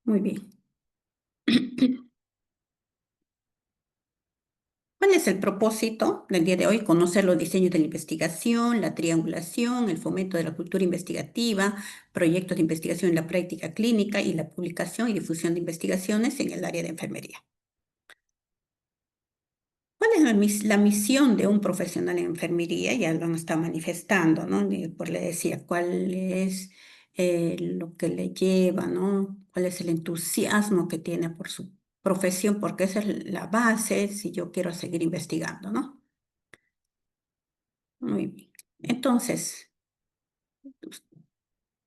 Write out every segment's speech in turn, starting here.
Muy bien. ¿Cuál es el propósito del día de hoy? Conocer los diseños de la investigación, la triangulación, el fomento de la cultura investigativa, proyectos de investigación en la práctica clínica y la publicación y difusión de investigaciones en el área de enfermería. ¿Cuál es la misión de un profesional en enfermería? Ya lo está manifestando, ¿no? Pues le decía, ¿cuál es lo que le lleva, ¿no? ¿Cuál es el entusiasmo que tiene por su profesión? Porque esa es la base si yo quiero seguir investigando, ¿no? Muy bien. Entonces,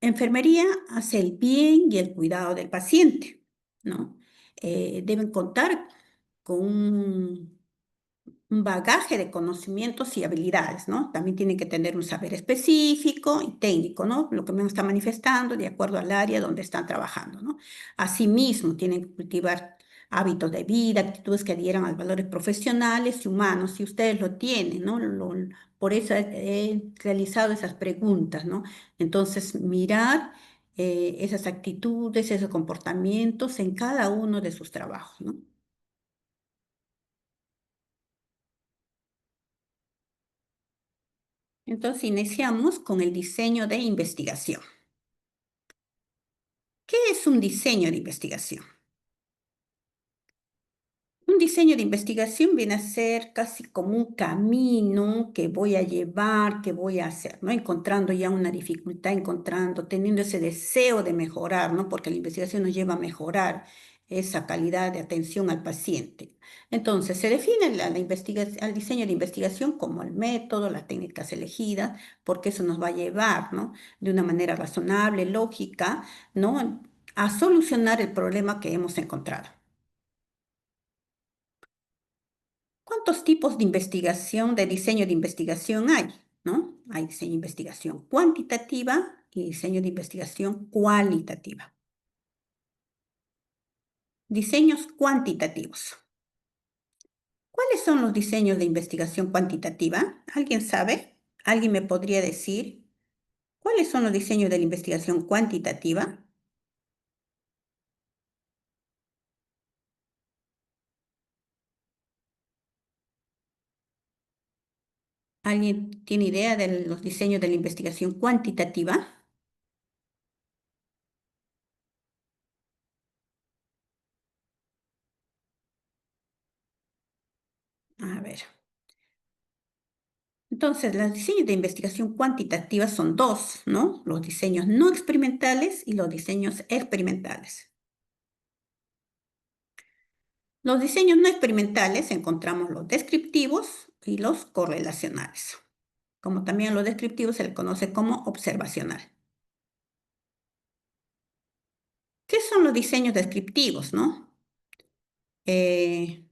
enfermería hace el bien y el cuidado del paciente, ¿no? Deben contar con un bagaje de conocimientos y habilidades, ¿no? También tienen que tener un saber específico y técnico, ¿no? Lo que me está manifestando de acuerdo al área donde están trabajando, ¿no? Asimismo, tienen que cultivar hábitos de vida, actitudes que adhieran a los valores profesionales y humanos, si ustedes lo tienen, ¿no? Por eso he realizado esas preguntas, ¿no? Entonces, mirar esas actitudes, esos comportamientos en cada uno de sus trabajos, ¿no? Entonces, iniciamos con el diseño de investigación. ¿Qué es un diseño de investigación? Un diseño de investigación viene a ser casi como un camino que voy a llevar, que voy a hacer, ¿no? Encontrando ya una dificultad, teniendo ese deseo de mejorar, ¿no? Porque la investigación nos lleva a mejorar esa calidad de atención al paciente. Entonces, se define al diseño de investigación como el método, las técnicas elegidas, porque eso nos va a llevar, ¿no? De una manera razonable, lógica, ¿no? A solucionar el problema que hemos encontrado. ¿Cuántos tipos de investigación, de diseño de investigación hay? ¿No? Hay diseño de investigación cuantitativa y diseño de investigación cualitativa. Diseños cuantitativos. ¿Cuáles son los diseños de investigación cuantitativa? ¿Alguien sabe? ¿Alguien me podría decir cuáles son los diseños de la investigación cuantitativa? ¿Alguien tiene idea de los diseños de la investigación cuantitativa? A ver. Entonces, los diseños de investigación cuantitativa son dos, ¿no? Los diseños no experimentales y los diseños experimentales. Los diseños no experimentales encontramos los descriptivos y los correlacionales. Como también los descriptivos se le conoce como observacional. ¿Qué son los diseños descriptivos, no? Eh,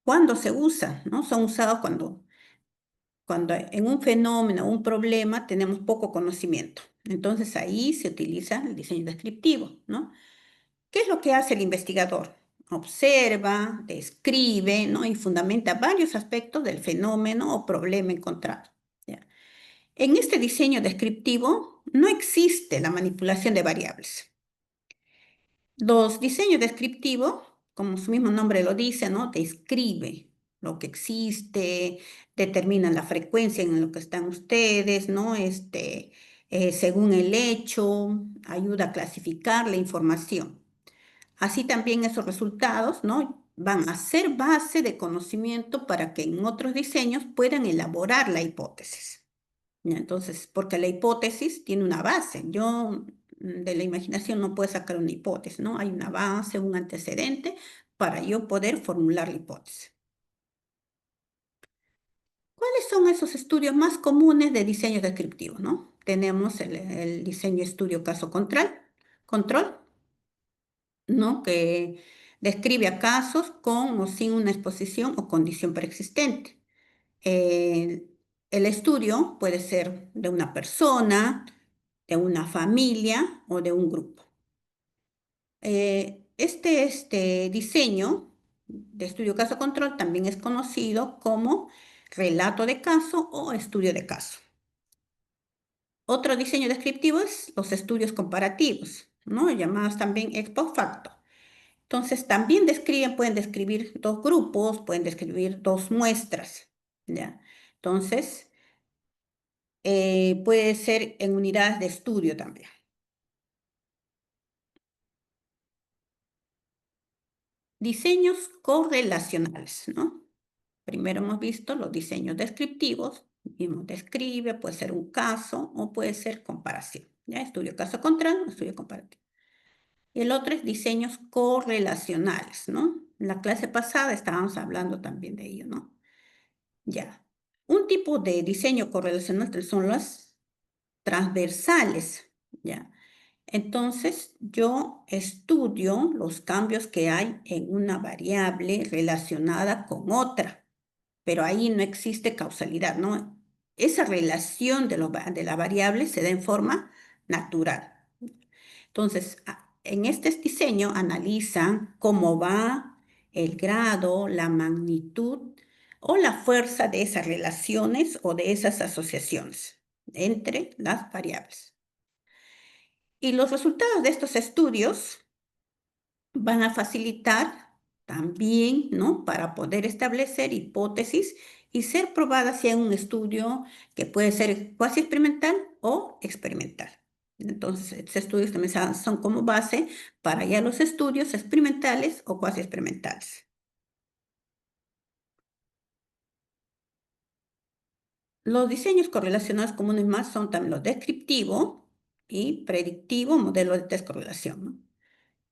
¿Cuándo se usan, no? Son usados cuando en un fenómeno o un problema tenemos poco conocimiento. Entonces ahí se utiliza el diseño descriptivo, ¿no? ¿Qué es lo que hace el investigador? Observa, describe, ¿no? Y fundamenta varios aspectos del fenómeno o problema encontrado. ¿Ya? En este diseño descriptivo no existe la manipulación de variables. Los diseños descriptivos, como su mismo nombre lo dice, ¿no? Describe lo que existe, determina la frecuencia en lo que están ustedes, ¿no? Según el hecho, ayuda a clasificar la información. Así también esos resultados, ¿no? Van a ser base de conocimiento para que en otros diseños puedan elaborar la hipótesis. ¿Ya? Entonces, porque la hipótesis tiene una base. Yo de la imaginación no puedo sacar una hipótesis, ¿no? Hay una base, un antecedente para yo poder formular la hipótesis. ¿Cuáles son esos estudios más comunes de diseño descriptivo, no? Tenemos el diseño estudio caso control, ¿no? Que describe a casos con o sin una exposición o condición preexistente. El, el estudio puede ser de una persona, de una familia o de un grupo. Este diseño de estudio caso control también es conocido como relato de caso o estudio de caso. Otro diseño descriptivo es los estudios comparativos, ¿no? Llamados también ex post facto. Entonces, también pueden describir dos grupos, pueden describir dos muestras, ¿ya? Entonces, puede ser en unidades de estudio también. Diseños correlacionales, ¿no? Primero hemos visto los diseños descriptivos, mismo describe, puede ser un caso o puede ser comparación, ¿ya? Estudio caso contrario, estudio comparativo. Y el otro es diseños correlacionales, ¿no? En la clase pasada estábamos hablando también de ello, ¿no? Ya. Un tipo de diseño correlacional son las transversales, ¿ya? Entonces, yo estudio los cambios que hay en una variable relacionada con otra, pero ahí no existe causalidad, ¿no? Esa relación de la variable se da en forma natural. Entonces, en este diseño analizan cómo va el grado, la magnitud o la fuerza de esas relaciones o de esas asociaciones entre las variables. Y los resultados de estos estudios van a facilitar también, ¿no? Para poder establecer hipótesis y ser probadas en un estudio que puede ser cuasi experimental o experimental. Entonces, estos estudios también son como base para ya los estudios experimentales o cuasi experimentales. Los diseños correlacionados comunes más son también los descriptivo y predictivo, modelo de test correlación, ¿no?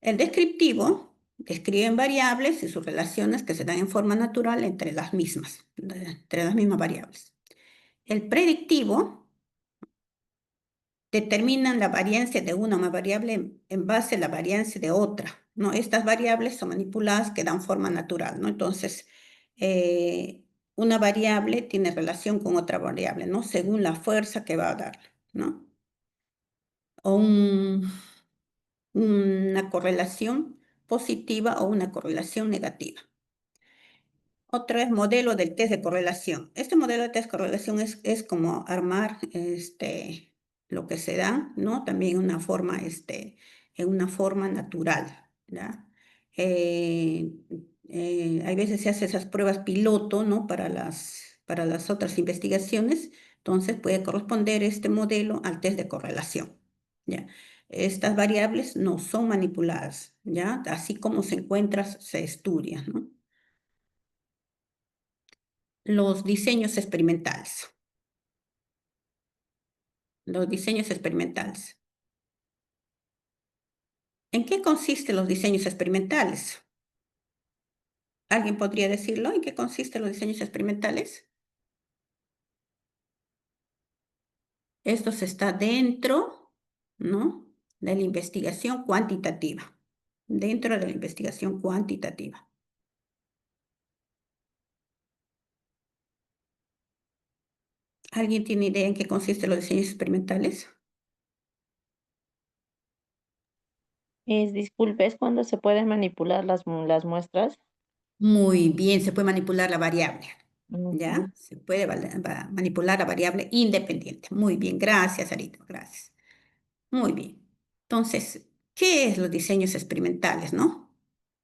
El descriptivo describe variables y sus relaciones que se dan en forma natural entre las mismas variables. El predictivo determina la variancia de una variable en base a la variancia de otra, ¿no? Estas variables son manipuladas que dan forma natural, ¿no? Entonces, una variable tiene relación con otra variable, ¿no? Según la fuerza que va a darle, ¿no? O una correlación positiva o una correlación negativa. Otro es modelo del test de correlación. Este modelo de test de correlación es como armar lo que se da, ¿no? También en una forma natural, ¿ya? Eh, hay veces se hacen esas pruebas piloto, ¿no? Para las otras investigaciones. Entonces puede corresponder este modelo al test de correlación, ¿ya? Estas variables no son manipuladas, ¿ya? Así como se encuentra, se estudia, ¿no? Los diseños experimentales. Los diseños experimentales. ¿En qué consisten los diseños experimentales? ¿Alguien podría decirlo? ¿En qué consisten los diseños experimentales? Esto está dentro, ¿no? De la investigación cuantitativa. Dentro de la investigación cuantitativa. ¿Alguien tiene idea en qué consisten los diseños experimentales? Disculpe, ¿es cuando se pueden manipular las muestras? Muy bien, se puede manipular la variable, Ujú. ¿ya? Se puede manipular la variable independiente. Muy bien, gracias, Arito, gracias. Muy bien. Entonces, ¿qué es los diseños experimentales, no?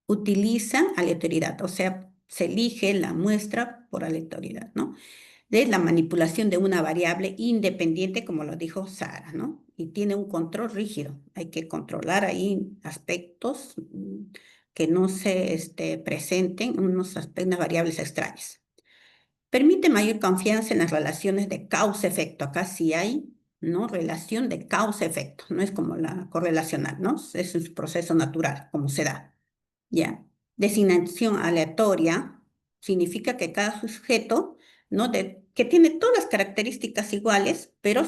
Utilizan aleatoriedad, o sea, se elige la muestra por aleatoriedad, ¿no? De la manipulación de una variable independiente, como lo dijo Sara, ¿no? Y tiene un control rígido. Hay que controlar ahí aspectos que no se presenten, unas variables extrañas. Permite mayor confianza en las relaciones de causa-efecto. Acá sí hay, ¿no? Relación de causa-efecto. No es como la correlacional, ¿no? Es un proceso natural, como se da. ¿Ya? Designación aleatoria significa que cada sujeto, ¿no? Que tiene todas las características iguales, pero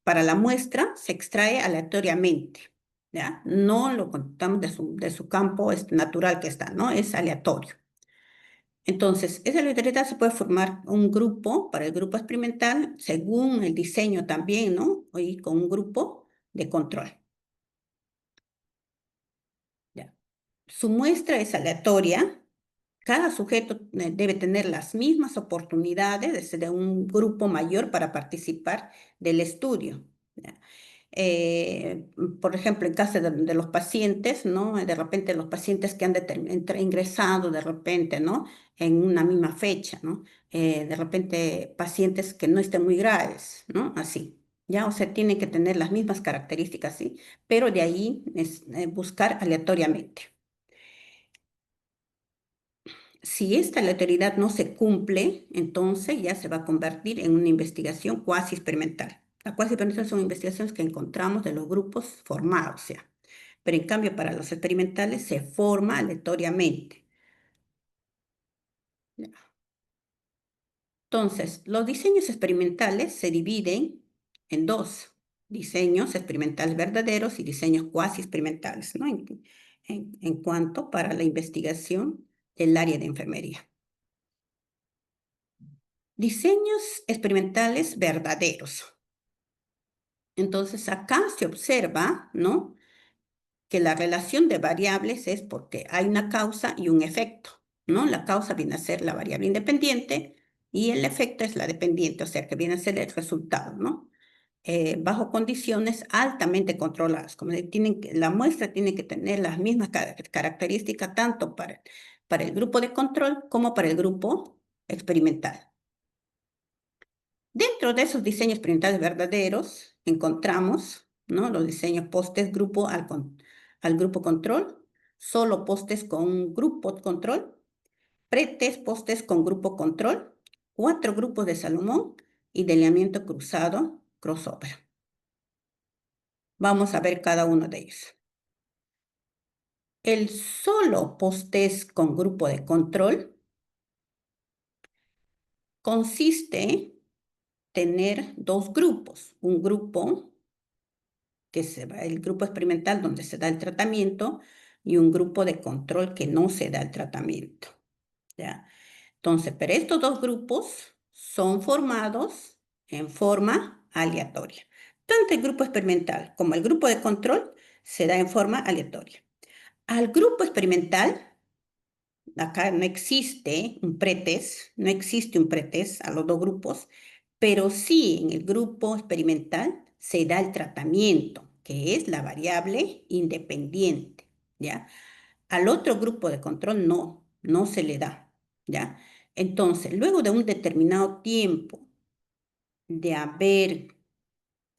para la muestra se extrae aleatoriamente. ¿Ya? No lo contamos de su campo natural que está, ¿no? Es aleatorio. Entonces, esa aleatoriedad se puede formar un grupo para el grupo experimental según el diseño también, ¿no? Y con un grupo de control. ¿Ya? Su muestra es aleatoria. Cada sujeto debe tener las mismas oportunidades de un grupo mayor para participar del estudio, ¿ya? eh, por ejemplo, en caso de los pacientes, ¿no? De repente los pacientes que han ingresado de repente, ¿no? En una misma fecha, ¿no? De repente pacientes que no estén muy graves, ¿no? Así. Ya, o sea, tienen que tener las mismas características, ¿sí? Pero de ahí es buscar aleatoriamente. Si esta aleatoriedad no se cumple, entonces ya se va a convertir en una investigación cuasi experimental. La cuasi experimental son investigaciones que encontramos de los grupos formados, ya. Pero en cambio, para los experimentales se forma aleatoriamente. Entonces, los diseños experimentales se dividen en dos: diseños experimentales verdaderos y diseños cuasi experimentales, ¿no? En cuanto para la investigación del área de enfermería. Diseños experimentales verdaderos. Entonces, acá se observa, ¿no? Que la relación de variables es porque hay una causa y un efecto, ¿no? La causa viene a ser la variable independiente y el efecto es la dependiente, o sea, que viene a ser el resultado, ¿no? Bajo condiciones altamente controladas, como la muestra tiene que tener las mismas características tanto para el grupo de control como para el grupo experimental. Dentro de esos diseños experimentales verdaderos encontramos, ¿no? Los diseños postes grupo al grupo control, solo postes con grupo control, pretest postes con grupo control, 4 grupos de Salomón y de lineamiento cruzado, crossover. Vamos a ver cada uno de ellos. El solo postes con grupo de control consiste en tener dos grupos, un grupo que el grupo experimental donde se da el tratamiento y un grupo de control que no se da el tratamiento, ¿ya? Entonces, pero estos dos grupos son formados en forma aleatoria. Tanto el grupo experimental como el grupo de control se da en forma aleatoria. Al grupo experimental, acá no existe un pretest, no existe un pretest a los dos grupos, pero sí en el grupo experimental se da el tratamiento, que es la variable independiente, ¿ya? Al otro grupo de control no se le da, ¿ya? Entonces, luego de un determinado tiempo de haber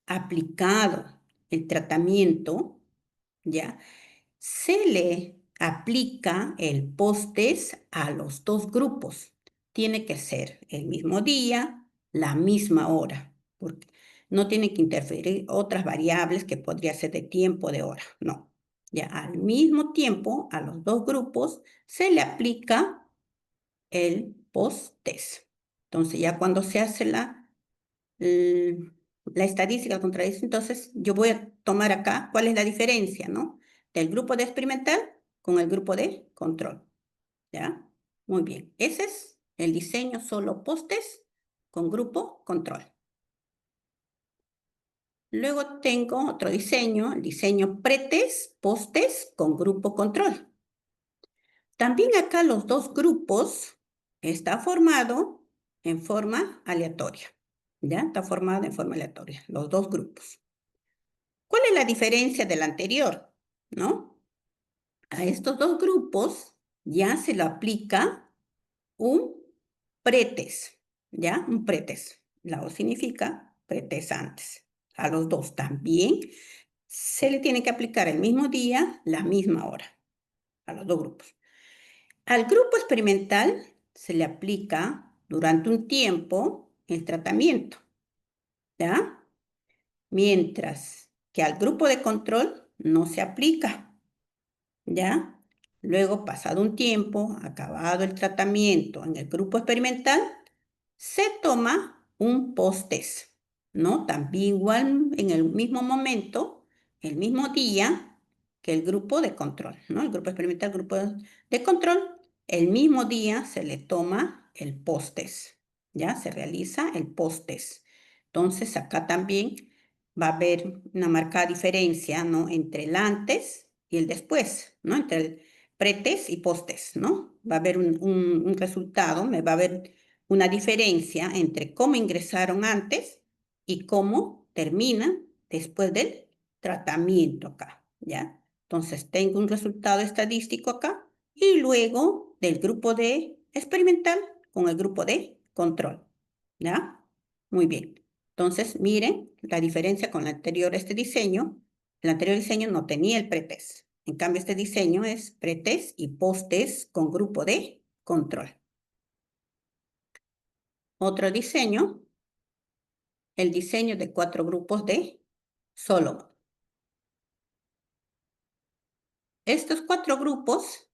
aplicado el tratamiento, ¿ya? Se le aplica el post-test a los dos grupos. Tiene que ser el mismo día, la misma hora, porque no tiene que interferir otras variables que podría ser de tiempo, de hora, no. Ya al mismo tiempo, a los dos grupos se le aplica el post-test. Entonces, ya cuando se hace la estadística contradice, entonces yo voy a tomar acá cuál es la diferencia, ¿no? Del grupo de experimental con el grupo de control, ¿ya? Muy bien, ese es el diseño solo postes con grupo control. Luego tengo otro diseño, el diseño pretest, postes con grupo control. También acá los dos grupos está formado en forma aleatoria, ¿ya? Está formado en forma aleatoria, los dos grupos. ¿Cuál es la diferencia del anterior? ¿No? A estos dos grupos ya se le aplica un pretest, ¿ya? Un pretest. La O significa pretest antes. A los dos también se le tiene que aplicar el mismo día, la misma hora, a los dos grupos. Al grupo experimental se le aplica durante un tiempo el tratamiento, ¿ya? Mientras que al grupo de control no se aplica, ¿ya? Luego, pasado un tiempo, acabado el tratamiento en el grupo experimental, se toma un post-test, ¿no? También igual en el mismo momento, el mismo día que el grupo de control, ¿no? El grupo experimental, el grupo de control, el mismo día se le toma el post-test, ¿ya? Se realiza el post-test. Entonces, acá también va a haber una marcada diferencia, ¿no? Entre el antes y el después, ¿no? Entre el pretest y posttest, ¿no? Va a haber un resultado, va a haber una diferencia entre cómo ingresaron antes y cómo terminan después del tratamiento acá, ¿ya? Entonces tengo un resultado estadístico acá y luego del grupo de experimental con el grupo de control, ¿ya? Muy bien. Entonces, miren la diferencia con el anterior, este diseño. El anterior diseño no tenía el pretest. En cambio, este diseño es pretest y posttest con grupo de control. Otro diseño, el diseño de 4 grupos de Solomon. Estos 4 grupos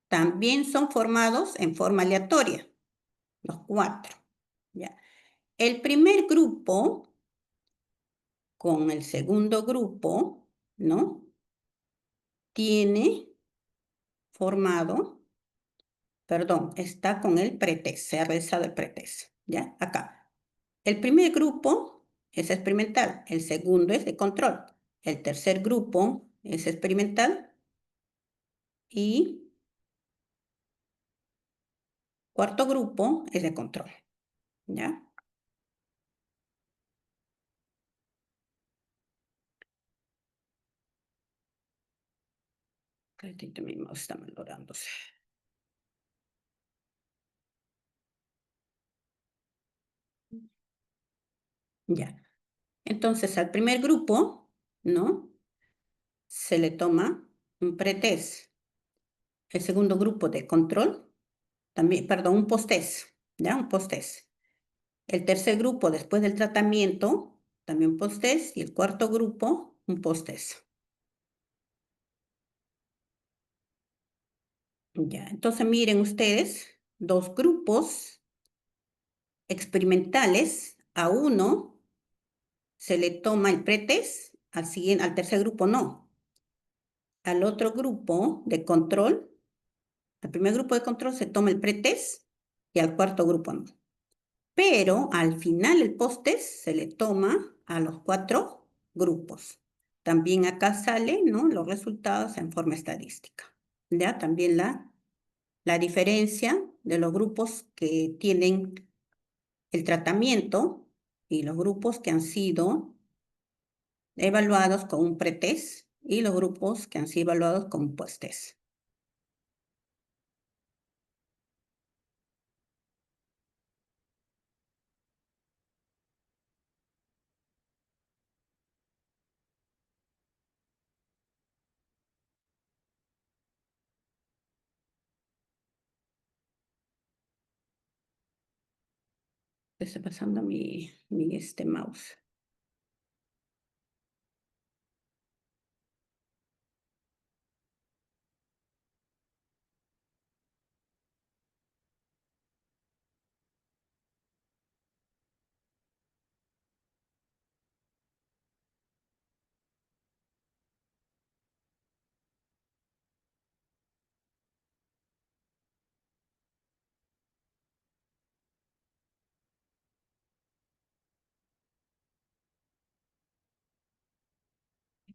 también son formados en forma aleatoria, los 4. ¿Ya? El primer grupo con el segundo grupo, ¿no? Tiene formado, perdón, está con el pretest, se ha realizado el pretest, ¿ya? Acá. El primer grupo es experimental, el segundo es de control, el tercer grupo es experimental y cuarto grupo es de control, ¿ya? Ratito, mi mouse está valorándose. Ya. Entonces, al primer grupo, ¿no? Se le toma un pretest. El segundo grupo de control, también, perdón, un posttest, ¿ya? Un posttest. El tercer grupo, después del tratamiento, también posttest. Y el cuarto grupo, un posttest. Ya, entonces miren ustedes, 2 grupos experimentales. A uno se le toma el pretest, al tercer grupo no. Al otro grupo de control, al primer grupo de control se toma el pretest y al cuarto grupo no. Pero al final el post-test se le toma a los 4 grupos. También acá salen, ¿no?, los resultados en forma estadística. Ya también la diferencia de los grupos que tienen el tratamiento y los grupos que han sido evaluados con un pretest y los grupos que han sido evaluados con un post-test. Estoy pasando mi mouse.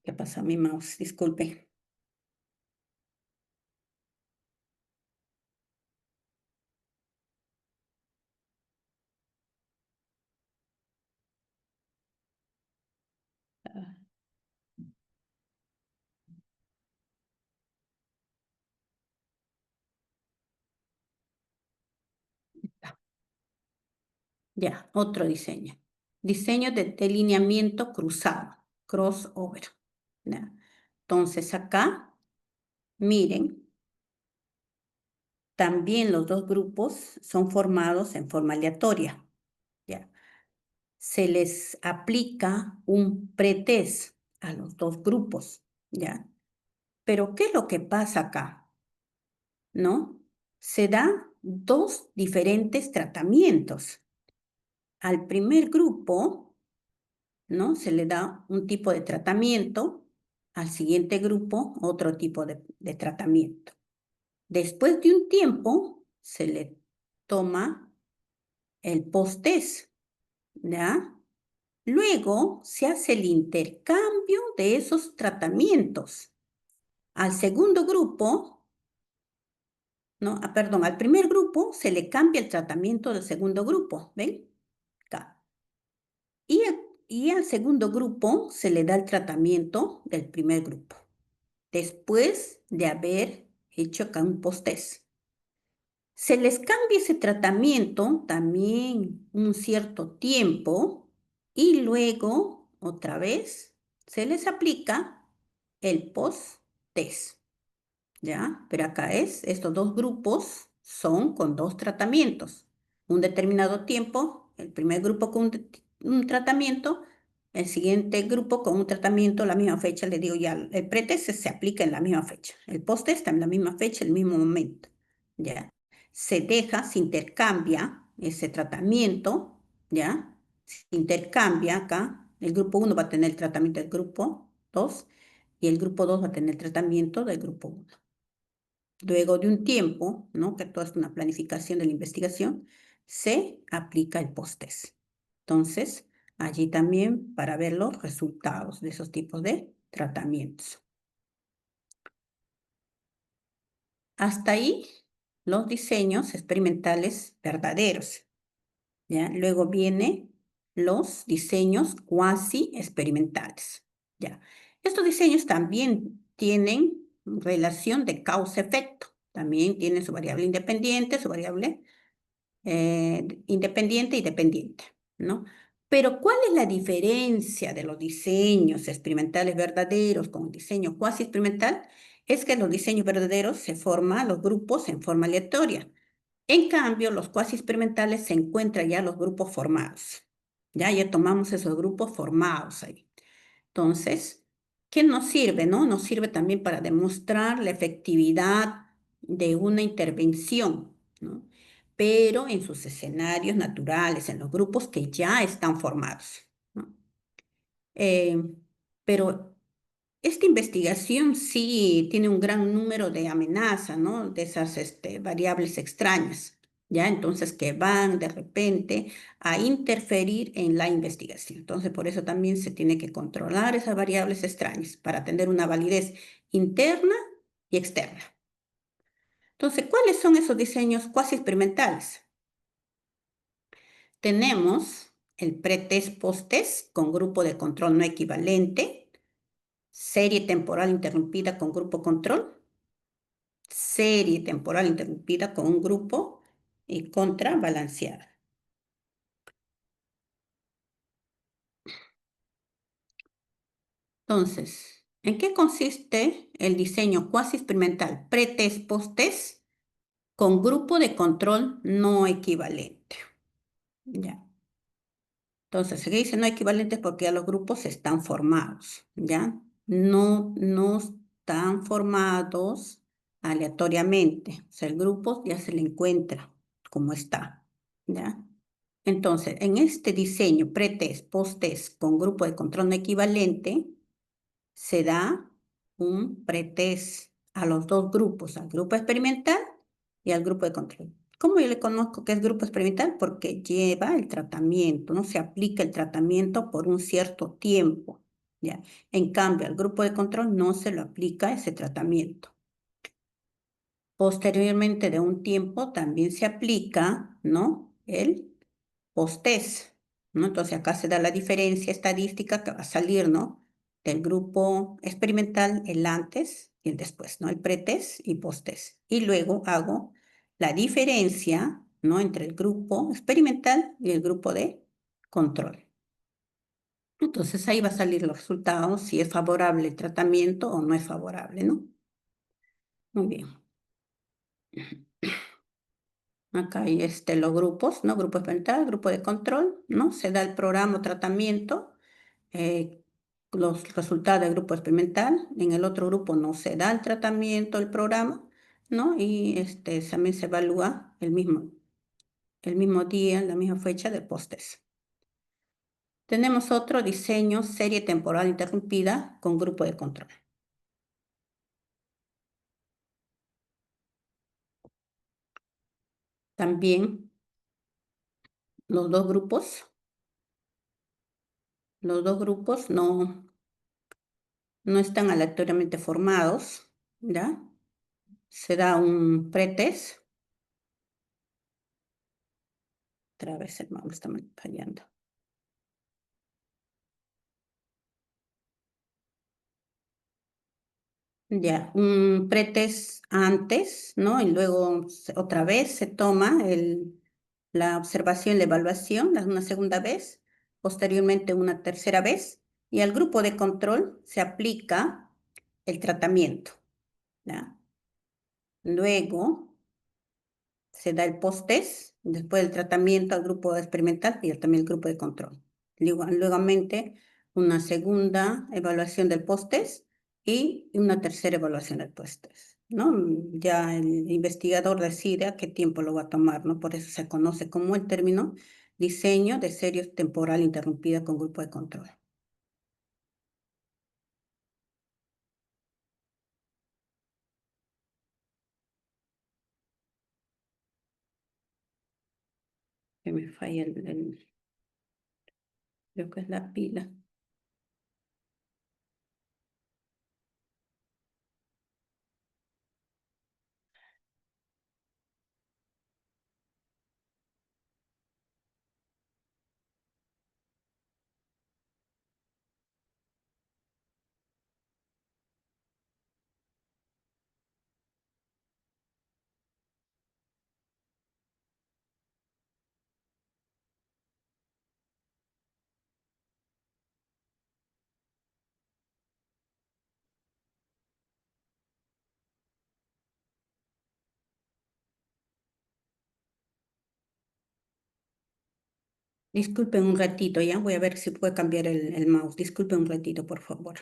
¿Qué pasa mi mouse? Disculpe. Ah, ya, otro diseño. Diseño de delineamiento cruzado, crossover. ¿Ya? Entonces acá, miren, también los 2 grupos son formados en forma aleatoria. ¿Ya? Se les aplica un pretest a los 2 grupos. ¿Ya? Pero ¿qué es lo que pasa acá? ¿No? Se dan 2 diferentes tratamientos. Al primer grupo, ¿no?, se le da un tipo de tratamiento, al siguiente grupo otro tipo de tratamiento. Después de un tiempo se le toma el post-test, ¿ya? Luego se hace el intercambio de esos tratamientos. Al segundo grupo, no, perdón, al primer grupo se le cambia el tratamiento del segundo grupo, ¿ven? Acá. Y, Y al segundo grupo se le da el tratamiento del primer grupo, después de haber hecho acá un post-test. Se les cambia ese tratamiento también un cierto tiempo y luego otra vez se les aplica el post-test. ¿Ya? Pero acá estos dos grupos son con dos tratamientos. Un determinado tiempo, el primer grupo con un tratamiento, el siguiente grupo con un tratamiento, la misma fecha, le digo ya, el pretest se aplica en la misma fecha, el posttest en la misma fecha, el mismo momento, ¿ya? Se deja, se intercambia ese tratamiento, ¿ya? Se intercambia acá, el grupo uno va a tener el tratamiento del grupo 2 y el grupo 2 va a tener el tratamiento del grupo uno. Luego de un tiempo, ¿no? Que todo es una planificación de la investigación, se aplica el post-test. Entonces, allí también para ver los resultados de esos tipos de tratamientos. Hasta ahí los diseños experimentales verdaderos. ¿Ya? Luego vienen los diseños cuasi experimentales. ¿Ya? Estos diseños también tienen relación de causa-efecto. También tienen su variable independiente, su variable independiente y dependiente, ¿no? Pero ¿cuál es la diferencia de los diseños experimentales verdaderos con el diseño cuasi experimental? Es que los diseños verdaderos se forman los grupos en forma aleatoria. En cambio, los cuasi experimentales se encuentran ya los grupos formados. Ya tomamos esos grupos formados ahí. Entonces, ¿qué nos sirve, no? Nos sirve también para demostrar la efectividad de una intervención, ¿no? Pero en sus escenarios naturales, en los grupos que ya están formados, ¿no? Eh, pero esta investigación sí tiene un gran número de amenazas, ¿no? De esas variables extrañas, ¿ya? Entonces, que van de repente a interferir en la investigación. Entonces, por eso también se tiene que controlar esas variables extrañas para tener una validez interna y externa. Entonces, ¿cuáles son esos diseños cuasi experimentales? Tenemos el pretest post-test con grupo de control no equivalente, serie temporal interrumpida con grupo control, serie temporal interrumpida con un grupo y contrabalanceada. Entonces, ¿en qué consiste el diseño cuasi experimental pretest post-test con grupo de control no equivalente? Ya. Entonces, se dice no equivalentes porque ya los grupos están formados, ¿ya? No están formados aleatoriamente. O sea, el grupo ya se le encuentra como está, ¿ya? Entonces, en este diseño pretest, post-test con grupo de control no equivalente, se da un pretest a los dos grupos, al grupo experimental y al grupo de control. ¿Cómo yo le conozco que es grupo experimental? Porque lleva el tratamiento, no se aplica el tratamiento por un cierto tiempo, ¿ya? En cambio, al grupo de control no se lo aplica ese tratamiento. Posteriormente de un tiempo también se aplica, ¿no? El post-test, ¿no? Entonces acá se da la diferencia estadística que va a salir, ¿no? Del grupo experimental, el antes y el después, ¿no? El pretest y post-test. Y luego hago la diferencia, ¿no? Entre el grupo experimental y el grupo de control. Entonces ahí va a salir los resultados, si es favorable el tratamiento o no es favorable, ¿no? Muy bien. Acá hay los grupos, ¿no? Grupo experimental, grupo de control, ¿no? Se da el programa o tratamiento, eh, los resultados del grupo experimental. En el otro grupo no se da el tratamiento, el programa, ¿no? Y también se evalúa el mismo día, la misma fecha del post-test. Tenemos otro diseño, serie temporal interrumpida con grupo de control. También los dos grupos no están aleatoriamente formados, ¿ya? Se da un pretest. Otra vez el mouse está fallando. Ya, un pretest antes, ¿no? Y luego otra vez se toma la observación, la evaluación, una segunda vez, posteriormente una tercera vez, y al grupo de control se aplica el tratamiento, ¿ya? Luego se da el post-test, después del tratamiento al grupo experimental y también el grupo de control. Luegamente, una segunda evaluación del post-test y una tercera evaluación del post-test, ¿no? Ya el investigador decide a qué tiempo lo va a tomar, ¿no? Por eso se conoce como el término diseño de serie temporal interrumpida con grupo de control. Que me falla creo que es la pila. Disculpen un ratito, ya voy a ver si puedo cambiar el mouse. Disculpen un ratito, por favor.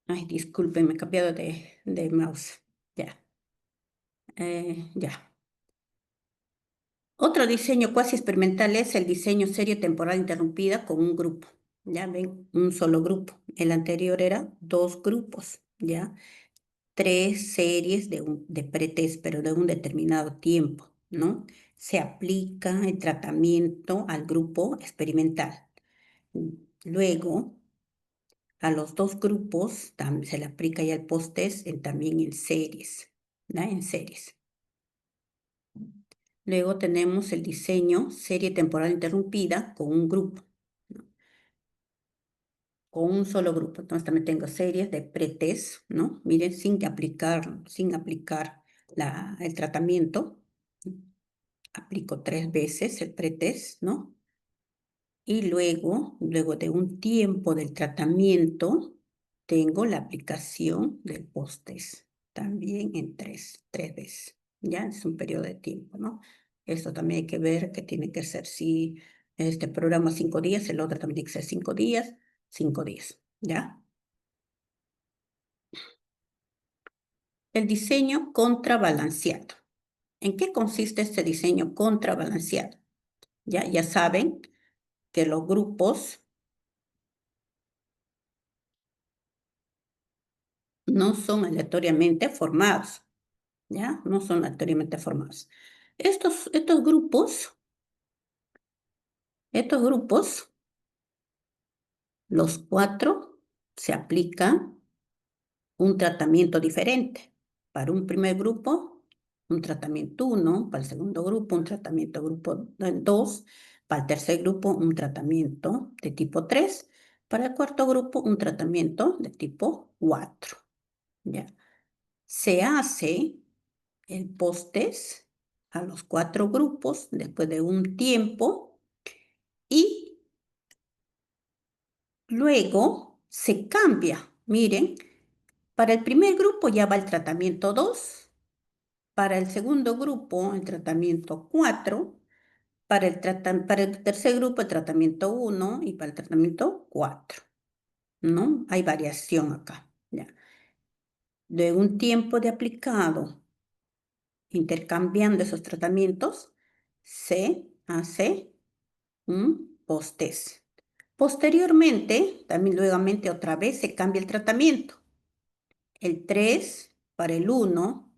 Ay, disculpen, me he cambiado de mouse. Ya, ya. Otro diseño cuasi experimental es el diseño serie temporal interrumpida con un grupo. Ya ven, un solo grupo. El anterior era dos grupos, ya. Tres series de pretest, pero de un determinado tiempo, ¿no? Se aplica el tratamiento al grupo experimental. Luego, a los dos grupos se le aplica ya el post-test también en series, ¿no? En series. Luego tenemos el diseño serie temporal interrumpida con un grupo, ¿no? Con un solo grupo. Entonces también tengo series de pretest, ¿no? Miren, sin aplicar el tratamiento. Aplico 3 veces el pretest, ¿no? Y luego de un tiempo del tratamiento, tengo la aplicación del post-test, también en tres veces. Ya es un periodo de tiempo, ¿no? Esto también hay que ver que tiene que ser, si este programa 5 días, el otro también tiene que ser 5 días, 5 días, ¿ya? El diseño contrabalanceado. ¿En qué consiste este diseño contrabalanceado? Ya saben que los grupos no son aleatoriamente formados, ¿ya? No son aleatoriamente formados. Estos grupos, los cuatro, se aplica un tratamiento diferente. Para un primer grupo, un tratamiento 1, para el segundo grupo, un tratamiento grupo 2, para el tercer grupo, un tratamiento de tipo 3, para el cuarto grupo, un tratamiento de tipo 4, ¿ya? Se hace el post-test a los 4 grupos después de un tiempo y luego se cambia. Miren, para el primer grupo ya va el tratamiento 2, para el segundo grupo el tratamiento 4, para el tercer grupo el tratamiento 1 y para el tratamiento 4, ¿no? Hay variación acá, ya. De un tiempo de aplicado, intercambiando esos tratamientos, se hace un post-test. Posteriormente, también nuevamente otra vez se cambia el tratamiento. El 3 para el 1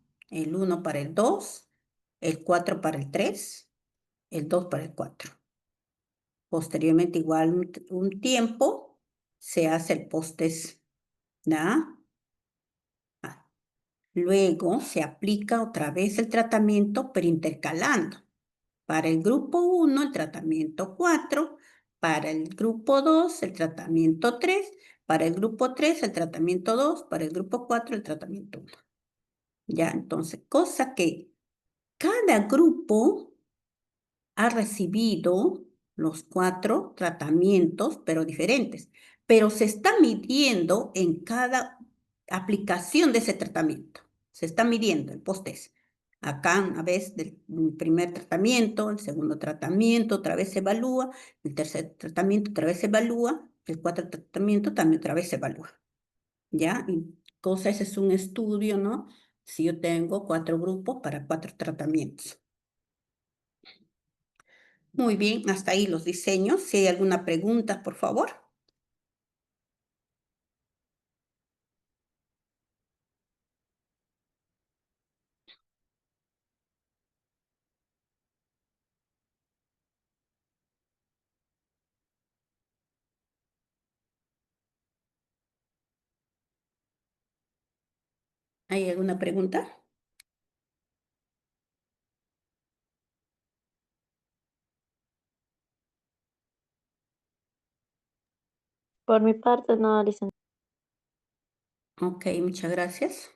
para el 2, el 4 para el 3, el 2 para el 4. Posteriormente, igual un tiempo, se hace el post-test, ¿ya? Luego se aplica otra vez el tratamiento, pero intercalando. Para el grupo 1, el tratamiento 4, para el grupo 2, el tratamiento 3, para el grupo 3, el tratamiento 2, para el grupo 4, el tratamiento 1. Ya, entonces, cosa que cada grupo ha recibido los 4 tratamientos, pero diferentes, pero se está midiendo en cada aplicación de ese tratamiento. Se está midiendo el post-test. Acá, una vez del primer tratamiento, el segundo tratamiento, otra vez se evalúa, el tercer tratamiento, otra vez se evalúa, el cuarto tratamiento también otra vez se evalúa. ¿Ya? Y cosa, ese es un estudio, ¿no? Si yo tengo 4 grupos para 4 tratamientos. Muy bien, hasta ahí los diseños. Si hay alguna pregunta, por favor. ¿Hay alguna pregunta? Por mi parte, no, licenciada. Ok, muchas gracias.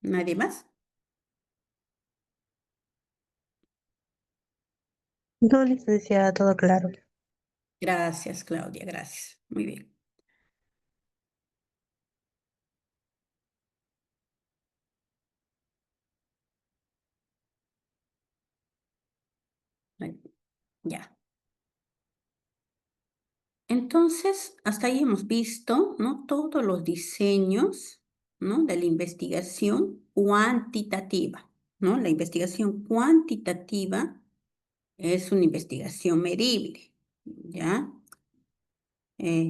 ¿Nadie más? No, licenciada, todo claro. Gracias, Claudia, gracias. Muy bien. Ya. Entonces, hasta ahí hemos visto, ¿no? Todos los diseños, ¿no? De la investigación cuantitativa, ¿no? La investigación cuantitativa es una investigación medible, ¿ya?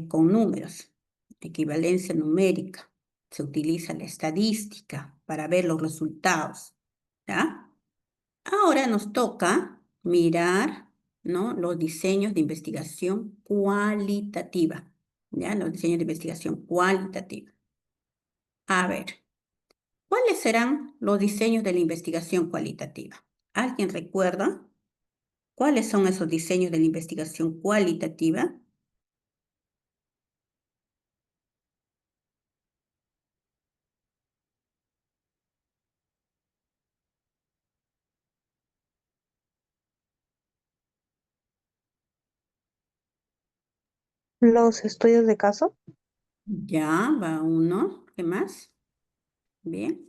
Con números, equivalencia numérica. Se utiliza la estadística para ver los resultados, ¿ya? Ahora nos toca mirar, ¿no? Los diseños de investigación cualitativa, ¿ya? Los diseños de investigación cualitativa. A ver, ¿cuáles serán los diseños de la investigación cualitativa? ¿Alguien recuerda cuáles son esos diseños de la investigación cualitativa? Los estudios de caso, Ya, va uno. ¿Qué más? Bien.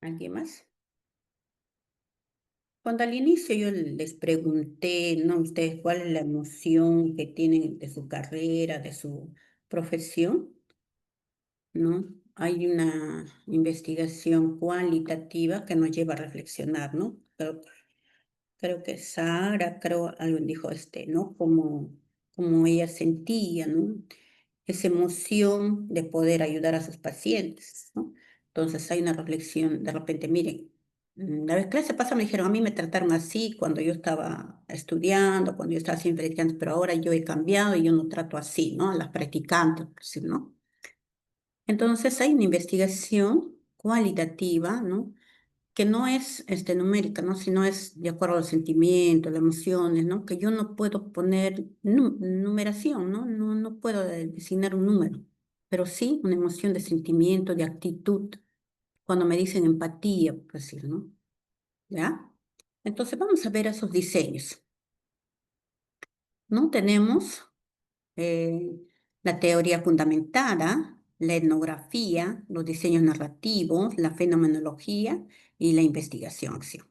¿Alguien más? Cuando al inicio yo les pregunté, ¿no? Ustedes, ¿cuál es la emoción que tienen de su carrera, de su profesión? ¿No? Hay una investigación cualitativa que nos lleva a reflexionar, ¿no? Creo que Sara, creo, alguien dijo ¿no? Como ella sentía, ¿no? Esa emoción de poder ayudar a sus pacientes, ¿no? Entonces hay una reflexión, de repente, miren, la vez clase pasada me dijeron, a mí me trataron así cuando yo estaba estudiando, cuando yo estaba haciendo practicantes, pero ahora yo he cambiado y yo no trato así, ¿no? A las practicantes, ¿sí, no? Entonces hay una investigación cualitativa, ¿no? Que no es numérica, ¿no? Sino es de acuerdo al sentimiento, las emociones, ¿no? Que yo no puedo poner numeración, ¿no? No puedo designar un número, pero sí una emoción de sentimiento, de actitud, cuando me dicen empatía, por decir, ¿no? ¿Ya? Entonces vamos a ver esos diseños, ¿no? Tenemos eh, la teoría fundamentada, la etnografía, los diseños narrativos, la fenomenología y la investigación-acción.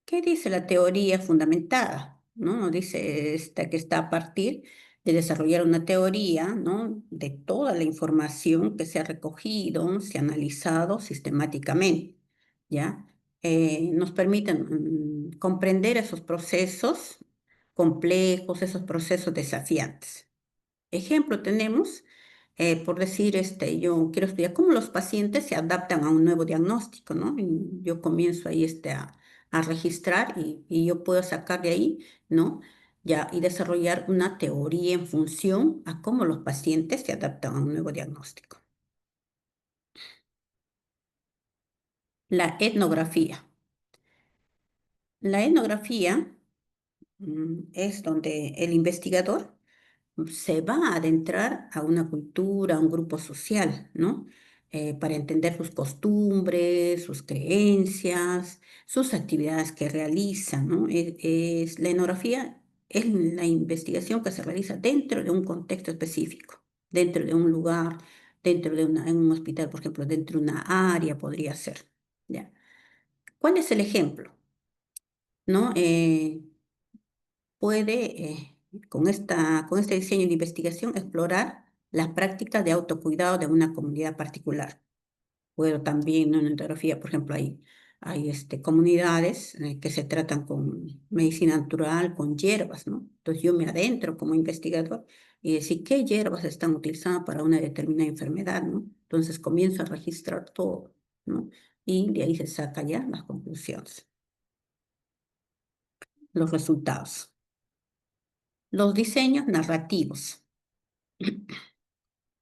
¿Qué dice la teoría fundamentada? ¿No? Dice esta que está a partir de desarrollar una teoría, ¿no? De toda la información que se ha recogido, se ha analizado sistemáticamente, ¿ya? Nos permiten comprender esos procesos complejos, esos procesos desafiantes. Ejemplo tenemos, por decir, yo quiero estudiar cómo los pacientes se adaptan a un nuevo diagnóstico, ¿no? Y yo comienzo ahí a registrar y yo puedo sacar de ahí, ¿no? Ya, y desarrollar una teoría en función a cómo los pacientes se adaptan a un nuevo diagnóstico. La etnografía. La etnografía es donde el investigador se va a adentrar a una cultura, a un grupo social, ¿no? Para entender sus costumbres, sus creencias, sus actividades que realizan, ¿no? La etnografía es la investigación que se realiza dentro de un contexto específico, dentro de un lugar, dentro de en un hospital, por ejemplo, dentro de una área podría ser, ¿ya? ¿Cuál es el ejemplo? ¿No? Puede, con este diseño de investigación, explorar las prácticas de autocuidado de una comunidad particular. Puedo también, ¿no? En etnografía, por ejemplo, hay comunidades que se tratan con medicina natural, con hierbas, ¿no? Entonces yo me adentro como investigador y decir qué hierbas están utilizando para una determinada enfermedad, ¿no? Entonces comienzo a registrar todo, ¿no? Y de ahí se saca ya las conclusiones, los resultados. Los diseños narrativos.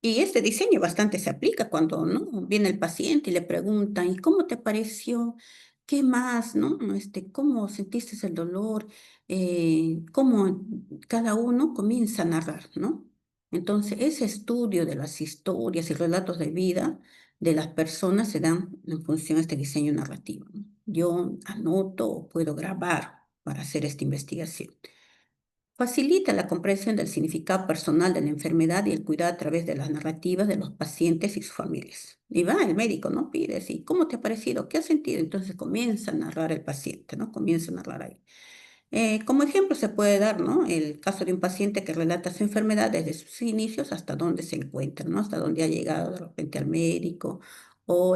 Y este diseño bastante se aplica cuando, ¿no? Viene el paciente y le preguntan, ¿y cómo te pareció? ¿Qué más, no? ¿Cómo sentiste el dolor? Cómo cada uno comienza a narrar, ¿no? Entonces, ese estudio de las historias y relatos de vida de las personas se dan en función a este diseño narrativo, ¿no? Yo anoto o puedo grabar para hacer esta investigación. Facilita la comprensión del significado personal de la enfermedad y el cuidado a través de las narrativas de los pacientes y sus familias. Y va el médico, ¿no? Pide, sí, ¿cómo te ha parecido? ¿Qué has sentido? Entonces comienza a narrar el paciente, ¿no? Comienza a narrar ahí. Como ejemplo se puede dar, ¿no? El caso de un paciente que relata su enfermedad desde sus inicios hasta dónde se encuentra, ¿no? Hasta dónde ha llegado de repente al médico o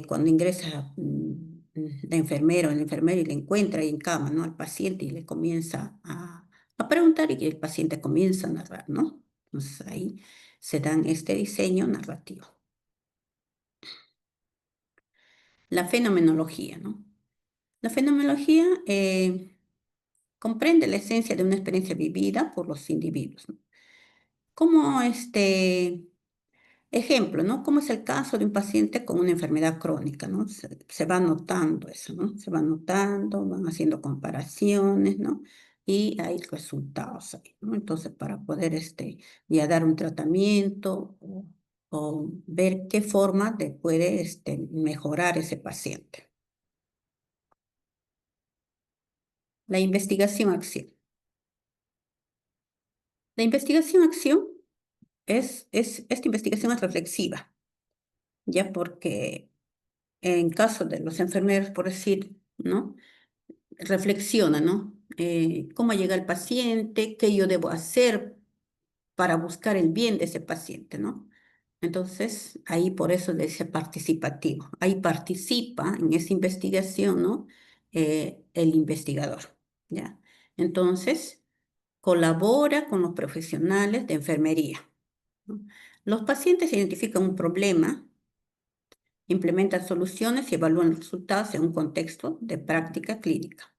cuando ingresa la enfermera o el enfermero y le encuentra ahí en cama, ¿no? Al paciente y le comienza a preguntar y el paciente comienza a narrar, ¿no? Entonces ahí se dan este diseño narrativo. La fenomenología, ¿no? La fenomenología comprende la esencia de una experiencia vivida por los individuos, ¿no? Como ejemplo, ¿no? Como es el caso de un paciente con una enfermedad crónica, ¿no? Se va notando eso, ¿no? Se va notando, van haciendo comparaciones, ¿no? Y hay resultados ahí, ¿no? Entonces, para poder ya dar un tratamiento o ver qué forma puede mejorar ese paciente. La investigación-acción. La investigación-acción esta investigación es reflexiva, ya porque en caso de los enfermeros, por decir, ¿no? Reflexiona, ¿no? ¿Cómo llega el paciente? ¿Qué yo debo hacer para buscar el bien de ese paciente, ¿no? Entonces, ahí por eso dice participativo. Ahí participa en esa investigación, ¿no? El investigador, ¿ya? Entonces, colabora con los profesionales de enfermería, ¿no? Los pacientes identifican un problema, implementan soluciones y evalúan los resultados en un contexto de práctica clínica.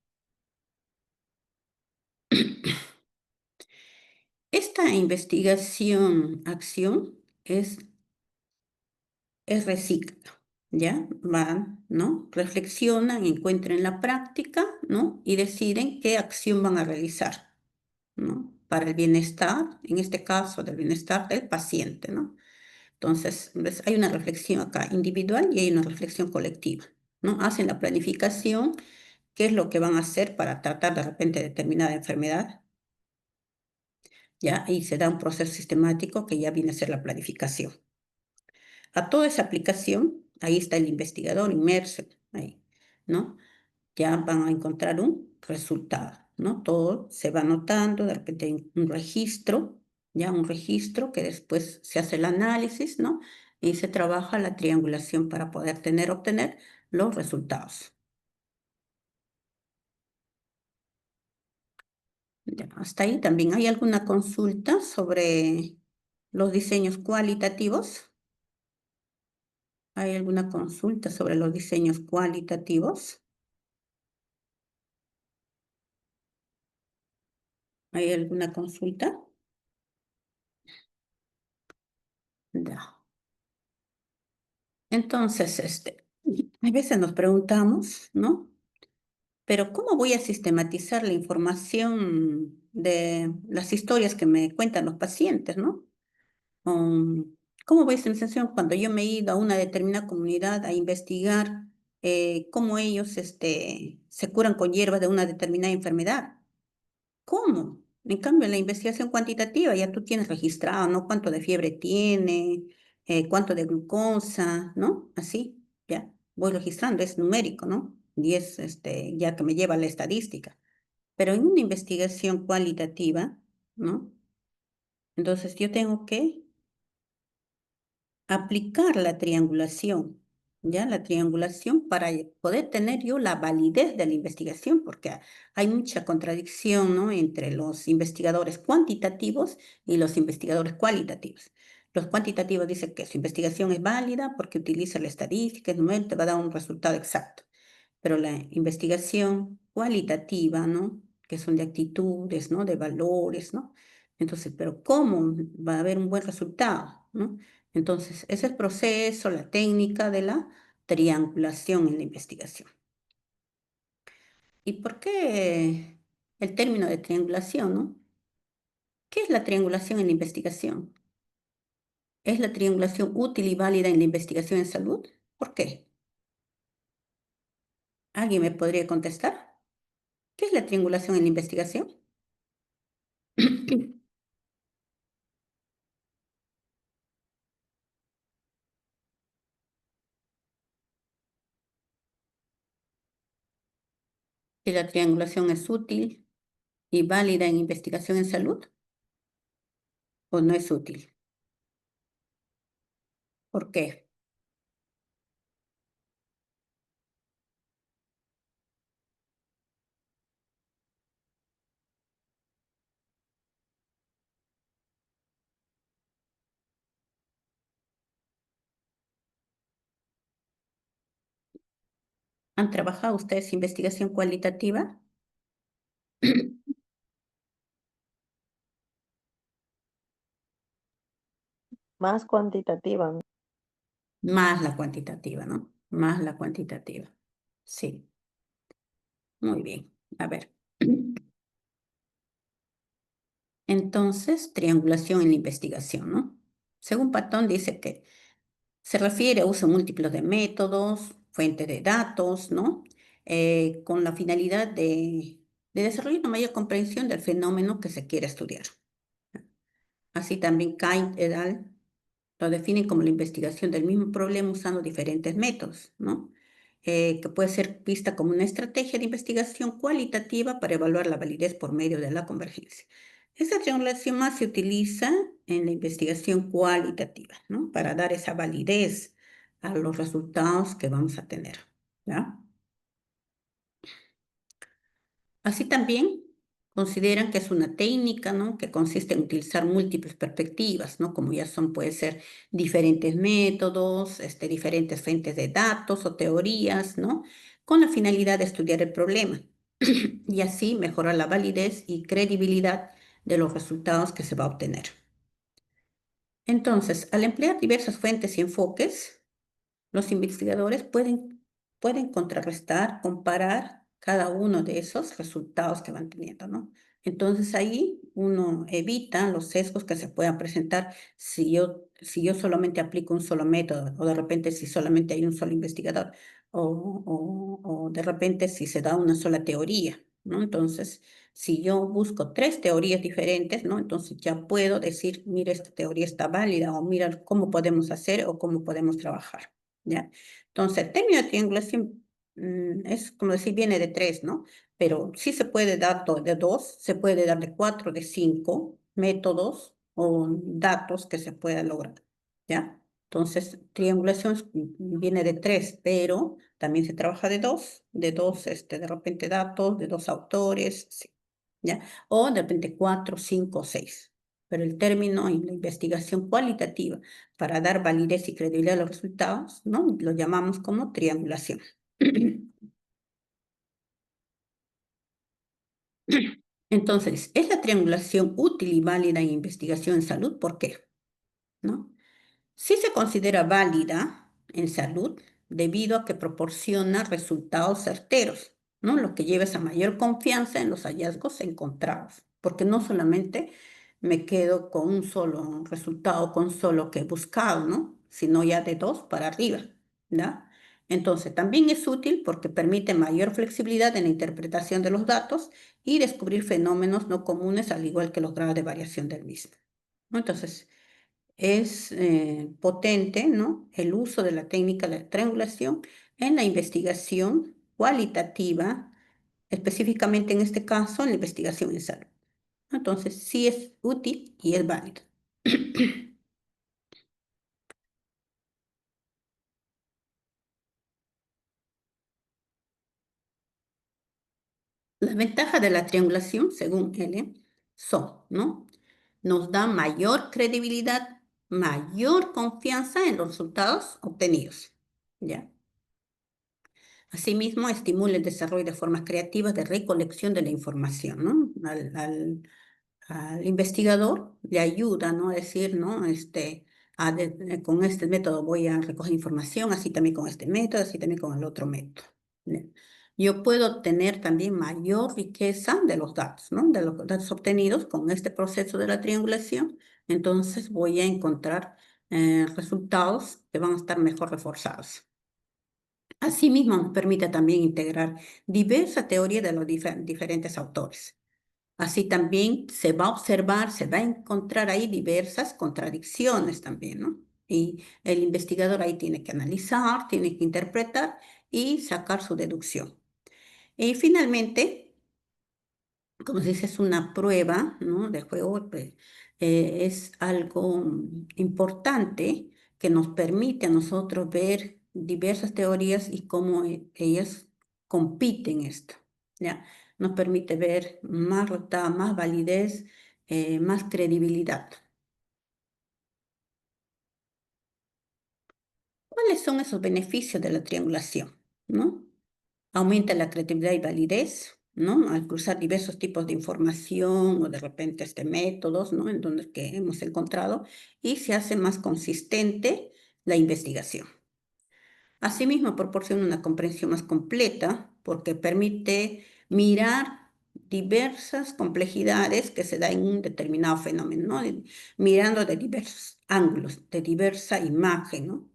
una investigación-acción es recíclica, ¿ya? Van, ¿no? Reflexionan, encuentran la práctica, ¿no? Y deciden qué acción van a realizar, ¿no? Para el bienestar, en este caso, del bienestar del paciente, ¿no? Entonces, ¿ves? Hay una reflexión acá individual y hay una reflexión colectiva, ¿no? Hacen la planificación, qué es lo que van a hacer para tratar de repente determinada enfermedad, ¿ya? Y se da un proceso sistemático que ya viene a ser la planificación. A toda esa aplicación, ahí está el investigador inmerso, ahí, ¿no? Ya van a encontrar un resultado, ¿no? Todo se va anotando, de repente hay un registro, ya un registro que después se hace el análisis, ¿no? Y se trabaja la triangulación para poder obtener los resultados. Ya, hasta ahí también. ¿Hay alguna consulta sobre los diseños cualitativos? ¿Hay alguna consulta sobre los diseños cualitativos? ¿Hay alguna consulta? Ya. Entonces, a veces nos preguntamos, ¿no? Pero ¿cómo voy a sistematizar la información de las historias que me cuentan los pacientes, ¿no? ¿Cómo voy a sistematizar cuando yo me he ido a una determinada comunidad a investigar cómo ellos se curan con hierbas de una determinada enfermedad? ¿Cómo? En cambio, en la investigación cuantitativa ya tú tienes registrado, ¿no? Cuánto de fiebre tiene, cuánto de glucosa, ¿no? Así, ya, voy registrando, es numérico, ¿no? Y es ya que me lleva a la estadística. Pero en una investigación cualitativa, ¿no? Entonces yo tengo que aplicar la triangulación, ¿ya? La triangulación para poder tener yo la validez de la investigación, porque hay mucha contradicción, ¿no? Entre los investigadores cuantitativos y los investigadores cualitativos. Los cuantitativos dicen que su investigación es válida porque utiliza la estadística, el número, te va a dar un resultado exacto. Pero la investigación cualitativa, ¿no? Que son de actitudes, ¿no? De valores, ¿no? Entonces, pero ¿cómo va a haber un buen resultado, ¿no? Entonces, es el proceso, la técnica de la triangulación en la investigación. ¿Y por qué el término de triangulación, no? ¿Qué es la triangulación en la investigación? ¿Es la triangulación útil y válida en la investigación en salud? ¿Por qué? ¿Alguien me podría contestar? ¿Qué es la triangulación en la investigación? Si la triangulación es útil y válida en investigación en salud o no es útil. ¿Por qué? ¿Han trabajado ustedes investigación cualitativa? Más cuantitativa. Más la cuantitativa, ¿no? Más la cuantitativa. Sí, muy bien. A ver. Entonces, triangulación en la investigación, ¿no? Según Patton dice que se refiere a uso múltiplo de métodos, fuente de datos, ¿no? Con la finalidad de desarrollar una mayor comprensión del fenómeno que se quiere estudiar. Así también Kant et al. Lo definen como la investigación del mismo problema usando diferentes métodos, ¿no? Que puede ser vista como una estrategia de investigación cualitativa para evaluar la validez por medio de la convergencia. Esta triangulación más se utiliza en la investigación cualitativa, ¿no? Para dar esa validez a los resultados que vamos a tener, ¿ya? Así también consideran que es una técnica, ¿no? Que consiste en utilizar múltiples perspectivas, ¿no? Como ya son, puede ser diferentes métodos, diferentes fuentes de datos o teorías, ¿no? Con la finalidad de estudiar el problema y así mejorar la validez y credibilidad de los resultados que se va a obtener. Entonces, al emplear diversas fuentes y enfoques, los investigadores pueden contrarrestar, comparar cada uno de esos resultados que van teniendo, ¿no? Entonces ahí uno evita los sesgos que se puedan presentar si yo solamente aplico un solo método, o de repente si solamente hay un solo investigador, o de repente si se da una sola teoría, ¿no? Entonces, si yo busco 3 teorías diferentes, ¿no? Entonces ya puedo decir, mira, esta teoría está válida, o mira cómo podemos hacer o cómo podemos trabajar. ¿Ya? Entonces, el término de triangulación es como decir, viene de 3, ¿no? Pero sí se puede dar de 2, se puede dar de 4, de 5 métodos o datos que se puedan lograr, ¿ya? Entonces, triangulación viene de 3, pero también se trabaja de dos, de repente datos, de 2 autores, sí, ¿ya? O de repente 4, 5, 6. Pero el término en la investigación cualitativa para dar validez y credibilidad a los resultados, ¿no? Lo llamamos como triangulación. Entonces, ¿es la triangulación útil y válida en investigación en salud? ¿Por qué? ¿No? Sí se considera válida en salud debido a que proporciona resultados certeros, ¿no? Lo que lleva a esa mayor confianza en los hallazgos encontrados, porque no solamente me quedo con un solo resultado, con solo que he buscado, ¿no? Sino ya de 2 para arriba, ¿ya? Entonces, también es útil porque permite mayor flexibilidad en la interpretación de los datos y descubrir fenómenos no comunes, al igual que los grados de variación del mismo, ¿no? Entonces, es potente, ¿no? El uso de la técnica de la triangulación en la investigación cualitativa, específicamente en este caso, en la investigación en salud. Entonces, sí es útil y es válido. Las ventajas de la triangulación, según él, son, ¿no? Nos da mayor credibilidad, mayor confianza en los resultados obtenidos, ¿ya? Asimismo, estimula el desarrollo de formas creativas de recolección de la información, ¿no? Al investigador le ayuda, ¿no? A decir, ¿no? Con este método voy a recoger información, así también con este método, así también con el otro método. ¿Ya? Yo puedo tener también mayor riqueza de los datos, ¿no? De los datos obtenidos con este proceso de la triangulación. Entonces voy a encontrar resultados que van a estar mejor reforzados. Asimismo, nos permite también integrar diversas teorías de los diferentes autores. Así también se va a observar, se va a encontrar ahí diversas contradicciones también, ¿no? Y el investigador ahí tiene que analizar, tiene que interpretar y sacar su deducción. Y finalmente, como se dice, es una prueba, ¿no? De juego, pues, es algo importante que nos permite a nosotros ver diversas teorías y cómo ellas compiten esto, ¿ya? Nos permite ver más validez, más credibilidad. ¿Cuáles son esos beneficios de la triangulación, ¿no? Aumenta la creatividad y validez, ¿no? Al cruzar diversos tipos de información o de repente métodos, ¿no? En donde que hemos encontrado y se hace más consistente la investigación. Asimismo, proporciona una comprensión más completa porque permite mirar diversas complejidades que se dan en un determinado fenómeno, ¿no? Mirando de diversos ángulos, de diversa imagen, ¿no?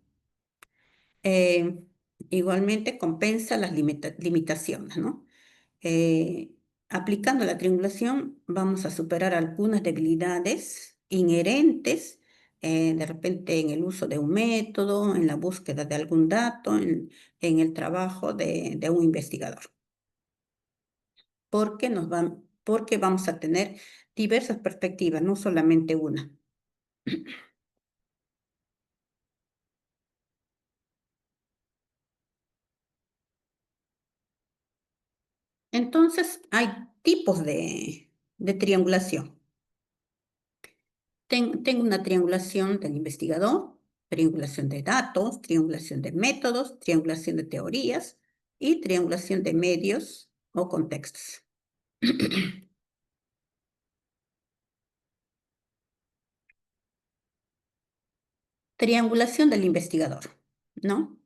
Eh, Igualmente compensa las limitaciones, ¿no? Eh, Aplicando la triangulación vamos a superar algunas debilidades inherentes, de repente en el uso de un método, en la búsqueda de algún dato, en el trabajo de un investigador, porque vamos a tener diversas perspectivas, no solamente una. Entonces, hay tipos de triangulación. Tengo una triangulación del investigador, triangulación de datos, triangulación de métodos, triangulación de teorías y triangulación de medios o contextos. Triangulación del investigador, ¿no?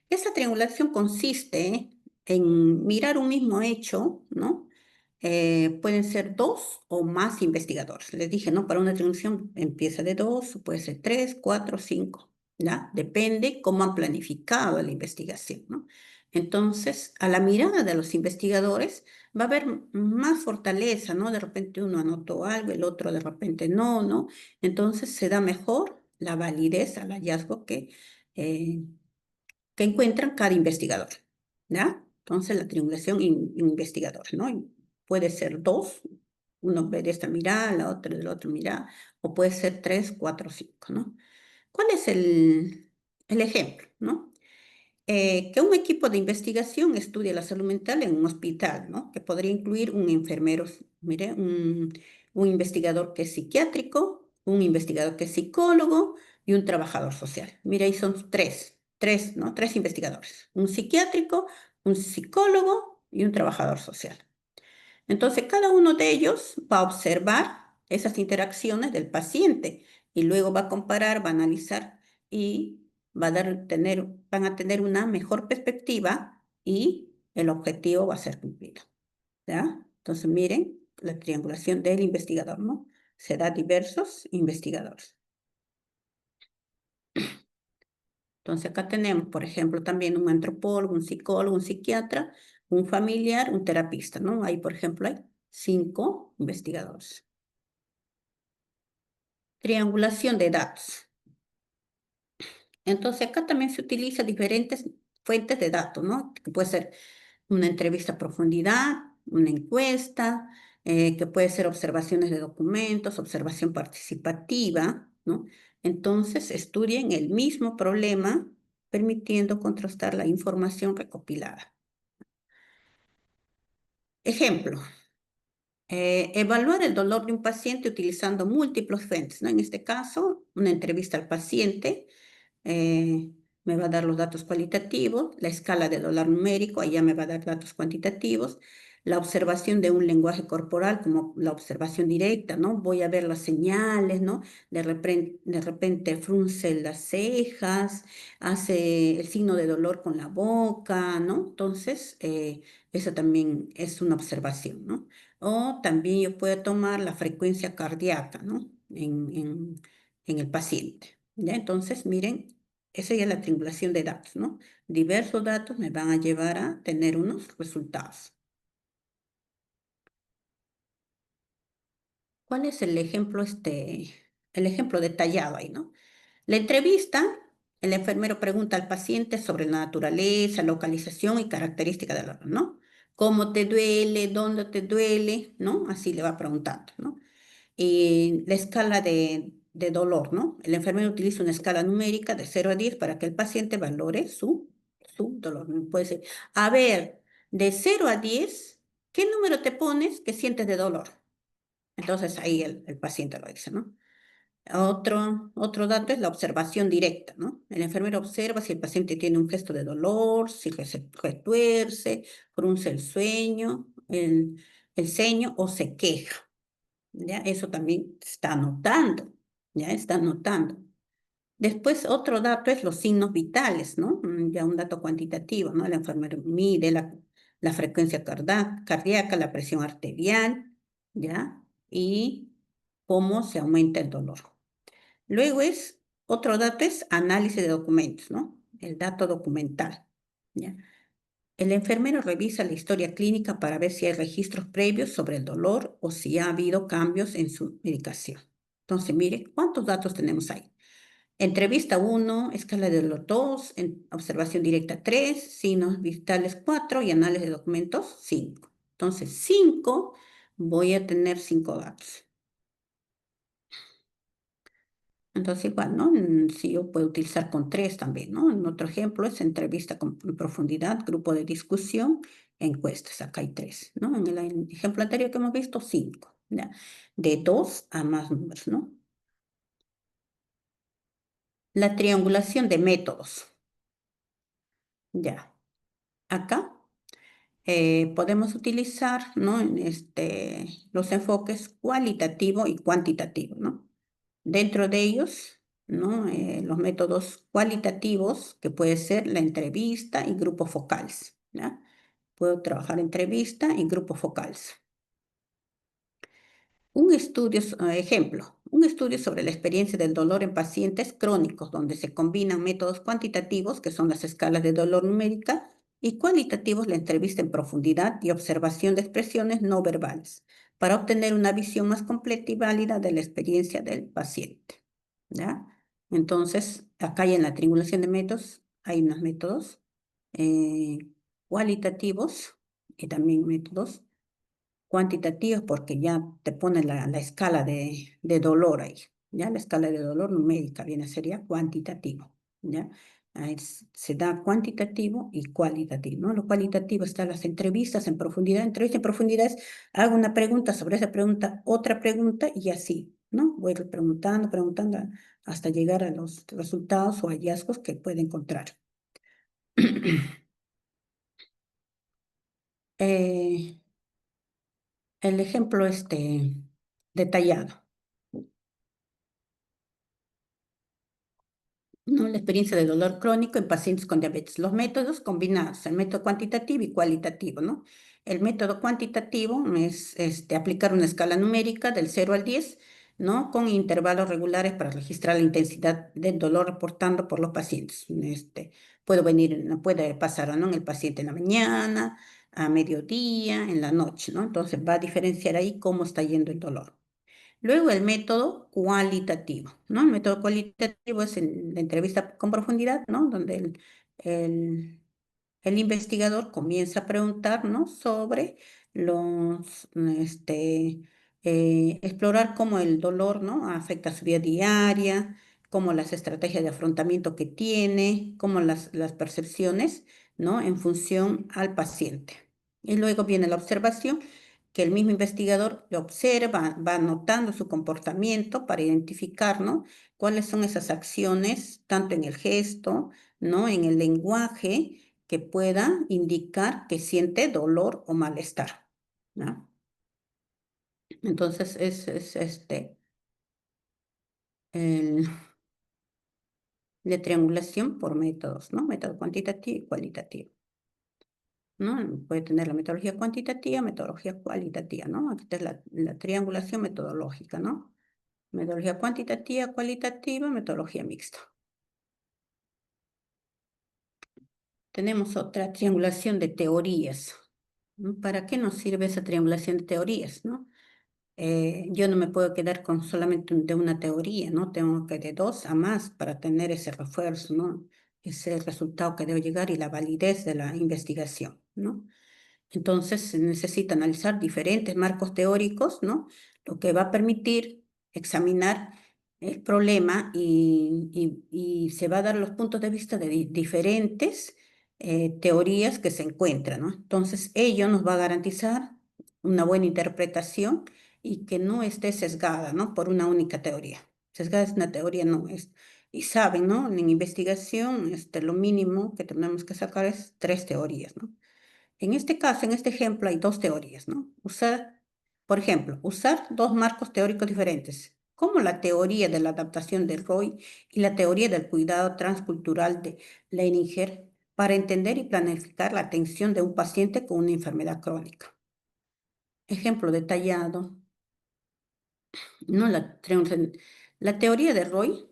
Esta triangulación consiste en mirar un mismo hecho, ¿no? Pueden ser dos o más investigadores. Les dije, ¿no? Para una triangulación empieza de dos, puede ser tres, cuatro, cinco, ¿ya? Depende cómo han planificado la investigación, ¿no? Entonces, a la mirada de los investigadores va a haber más fortaleza, ¿no? De repente uno anotó algo, el otro de repente no, ¿no? Entonces se da mejor la validez al hallazgo eh, que encuentran cada investigador, ¿ya? Entonces la triangulación investigador, ¿no? Y puede ser dos, uno ve de esta mirada, la otra del otro mirada, o puede ser tres, cuatro, cinco, ¿no? ¿Cuál es el ejemplo, ¿no? Que un equipo de investigación estudie la salud mental en un hospital, ¿no? Que podría incluir un enfermero, mire, un investigador que es psiquiátrico, un investigador que es psicólogo y un trabajador social. Mire, ahí son tres, ¿no? Tres investigadores, un psiquiátrico, un psicólogo y un trabajador social. Entonces, cada uno de ellos va a observar esas interacciones del paciente y luego va a comparar, va a analizar y van a tener una mejor perspectiva y el objetivo va a ser cumplido, ¿ya? Entonces, miren la triangulación del investigador, ¿no? Se da diversos investigadores. Entonces, acá tenemos, por ejemplo, también un antropólogo, un psicólogo, un psiquiatra, un familiar, un terapista, ¿no? Ahí, por ejemplo, hay 5 investigadores. Triangulación de datos. Entonces, acá también se utiliza diferentes fuentes de datos, ¿no? Que puede ser una entrevista a profundidad, una encuesta, que puede ser observaciones de documentos, observación participativa, ¿no? Entonces, estudien el mismo problema, permitiendo contrastar la información recopilada. Ejemplo, evaluar el dolor de un paciente utilizando múltiples fuentes, ¿no? En este caso, una entrevista al paciente me va a dar los datos cualitativos, la escala de dolor numérico, allá me va a dar datos cuantitativos, la observación de un lenguaje corporal como la observación directa, ¿no? Voy a ver las señales, ¿no? De repente frunce las cejas, hace el signo de dolor con la boca, ¿no? Entonces, eso también es una observación, ¿no? O también yo puedo tomar la frecuencia cardíaca, ¿no? En el paciente. ¿Ya? Entonces, miren, esa ya es la triangulación de datos, ¿no? Diversos datos me van a llevar a tener unos resultados. ¿Cuál es el ejemplo detallado ahí, ¿no? La entrevista, el enfermero pregunta al paciente sobre la naturaleza, localización y característica del dolor, ¿no? ¿Cómo te duele? ¿Dónde te duele? ¿No? Así le va preguntando, ¿no? Y la escala de dolor, ¿no? El enfermero utiliza una escala numérica de 0 a 10 para que el paciente valore su dolor. Puede ser, a ver, de 0 a 10, ¿qué número te pones que sientes de dolor? Entonces ahí el paciente lo dice, ¿no? Otro dato es la observación directa, ¿no? El enfermero observa si el paciente tiene un gesto de dolor, si se retuerce, frunce el ceño o se queja. ¿Ya? Eso también está anotando, ya está anotando. Después, otro dato es los signos vitales, ¿no? Ya un dato cuantitativo, ¿no? El enfermero mide la frecuencia cardíaca, la presión arterial, ¿ya? Y cómo se aumenta el dolor. Luego otro dato es análisis de documentos, ¿no? El dato documental, ¿ya? El enfermero revisa la historia clínica para ver si hay registros previos sobre el dolor o si ha habido cambios en su medicación. Entonces, mire, ¿cuántos datos tenemos ahí? Entrevista 1, escala de dolor 2, observación directa 3, signos vitales 4 y análisis de documentos 5. Entonces, 5, voy a tener 5 datos. Entonces, igual, ¿no? Sí, yo puedo utilizar con 3 también, ¿no? En otro ejemplo es entrevista en profundidad, grupo de discusión, encuestas. Acá hay 3, ¿no? En el ejemplo anterior que hemos visto, 5, ¿ya? De 2 a más números, ¿no? La triangulación de métodos, ¿ya? Acá podemos utilizar, ¿no? Los enfoques cualitativo y cuantitativo, ¿no? Dentro de ellos ¿no? Los métodos cualitativos, que puede ser la entrevista y grupos focales, ¿ya? Puedo trabajar entrevista y grupos focales. Un estudio, ejemplo, un estudio sobre la experiencia del dolor en pacientes crónicos, donde se combinan métodos cuantitativos, que son las escalas de dolor numérica, y cualitativos, la entrevista en profundidad y observación de expresiones no verbales, para obtener una visión más completa y válida de la experiencia del paciente. ¿Ya? Entonces, acá hay en la triangulación de métodos, hay unos métodos eh, cualitativos y también métodos cuantitativos porque ya te pone la escala de dolor ahí, ¿ya? La escala de dolor numérica viene, sería cuantitativo, ¿ya? Ahí se da cuantitativo y cualitativo, ¿no? Lo cualitativo está en las entrevistas en profundidad. Entrevista en profundidad es, hago una pregunta sobre esa pregunta, otra pregunta y así, ¿no? Voy preguntando, preguntando hasta llegar a los resultados o hallazgos que puede encontrar. Eh, el ejemplo detallado. ¿No? La experiencia de dolor crónico en pacientes con diabetes. Los métodos combinados, el método cuantitativo y cualitativo, ¿no? El método cuantitativo es aplicar una escala numérica del 0 al 10, ¿no? Con intervalos regulares para registrar la intensidad del dolor reportando por los pacientes. Puede pasar, ¿no? En el paciente en la mañana, a mediodía, en la noche, ¿no? Entonces va a diferenciar ahí cómo está yendo el dolor. Luego el método cualitativo, ¿no? El método cualitativo es la entrevista con profundidad, ¿no? Donde el, el investigador comienza a preguntar, ¿no? Sobre explorar cómo el dolor, ¿no? Afecta su vida diaria, cómo las estrategias de afrontamiento que tiene, cómo las percepciones, ¿no? En función al paciente. Y luego viene la observación, que el mismo investigador lo observa, va notando su comportamiento para identificar, ¿no? Cuáles son esas acciones, tanto en el gesto, ¿no? En el lenguaje, que pueda indicar que siente dolor o malestar, ¿no? Entonces, el- la triangulación por métodos, ¿no? Método cuantitativo y cualitativo, ¿no? Puede tener la metodología cuantitativa, metodología cualitativa, ¿no? Aquí está la triangulación metodológica, ¿no? Metodología cuantitativa, cualitativa, metodología mixta. Tenemos otra triangulación de teorías, ¿no? ¿Para qué nos sirve esa triangulación de teorías, no? Yo no me puedo quedar con solamente de una teoría, ¿no? Tengo que de dos a más para tener ese refuerzo, ¿no? Ese resultado que debo llegar y la validez de la investigación, ¿no? Entonces se necesita analizar diferentes marcos teóricos, ¿no? Lo que va a permitir examinar el problema y se va a dar los puntos de vista de diferentes teorías que se encuentran, ¿no? Entonces ello nos va a garantizar una buena interpretación y que no esté sesgada, ¿no? Por una única teoría. Sesgada es una teoría, no es. Y saben, ¿no? En investigación, lo mínimo que tenemos que sacar es 3 teorías, ¿no? En este caso, en este ejemplo, hay 2 teorías, ¿no? Por ejemplo, usar 2 marcos teóricos diferentes, como la teoría de la adaptación de Roy y la teoría del cuidado transcultural de Leininger, para entender y planificar la atención de un paciente con una enfermedad crónica. Ejemplo detallado, ¿no? La teoría de Roy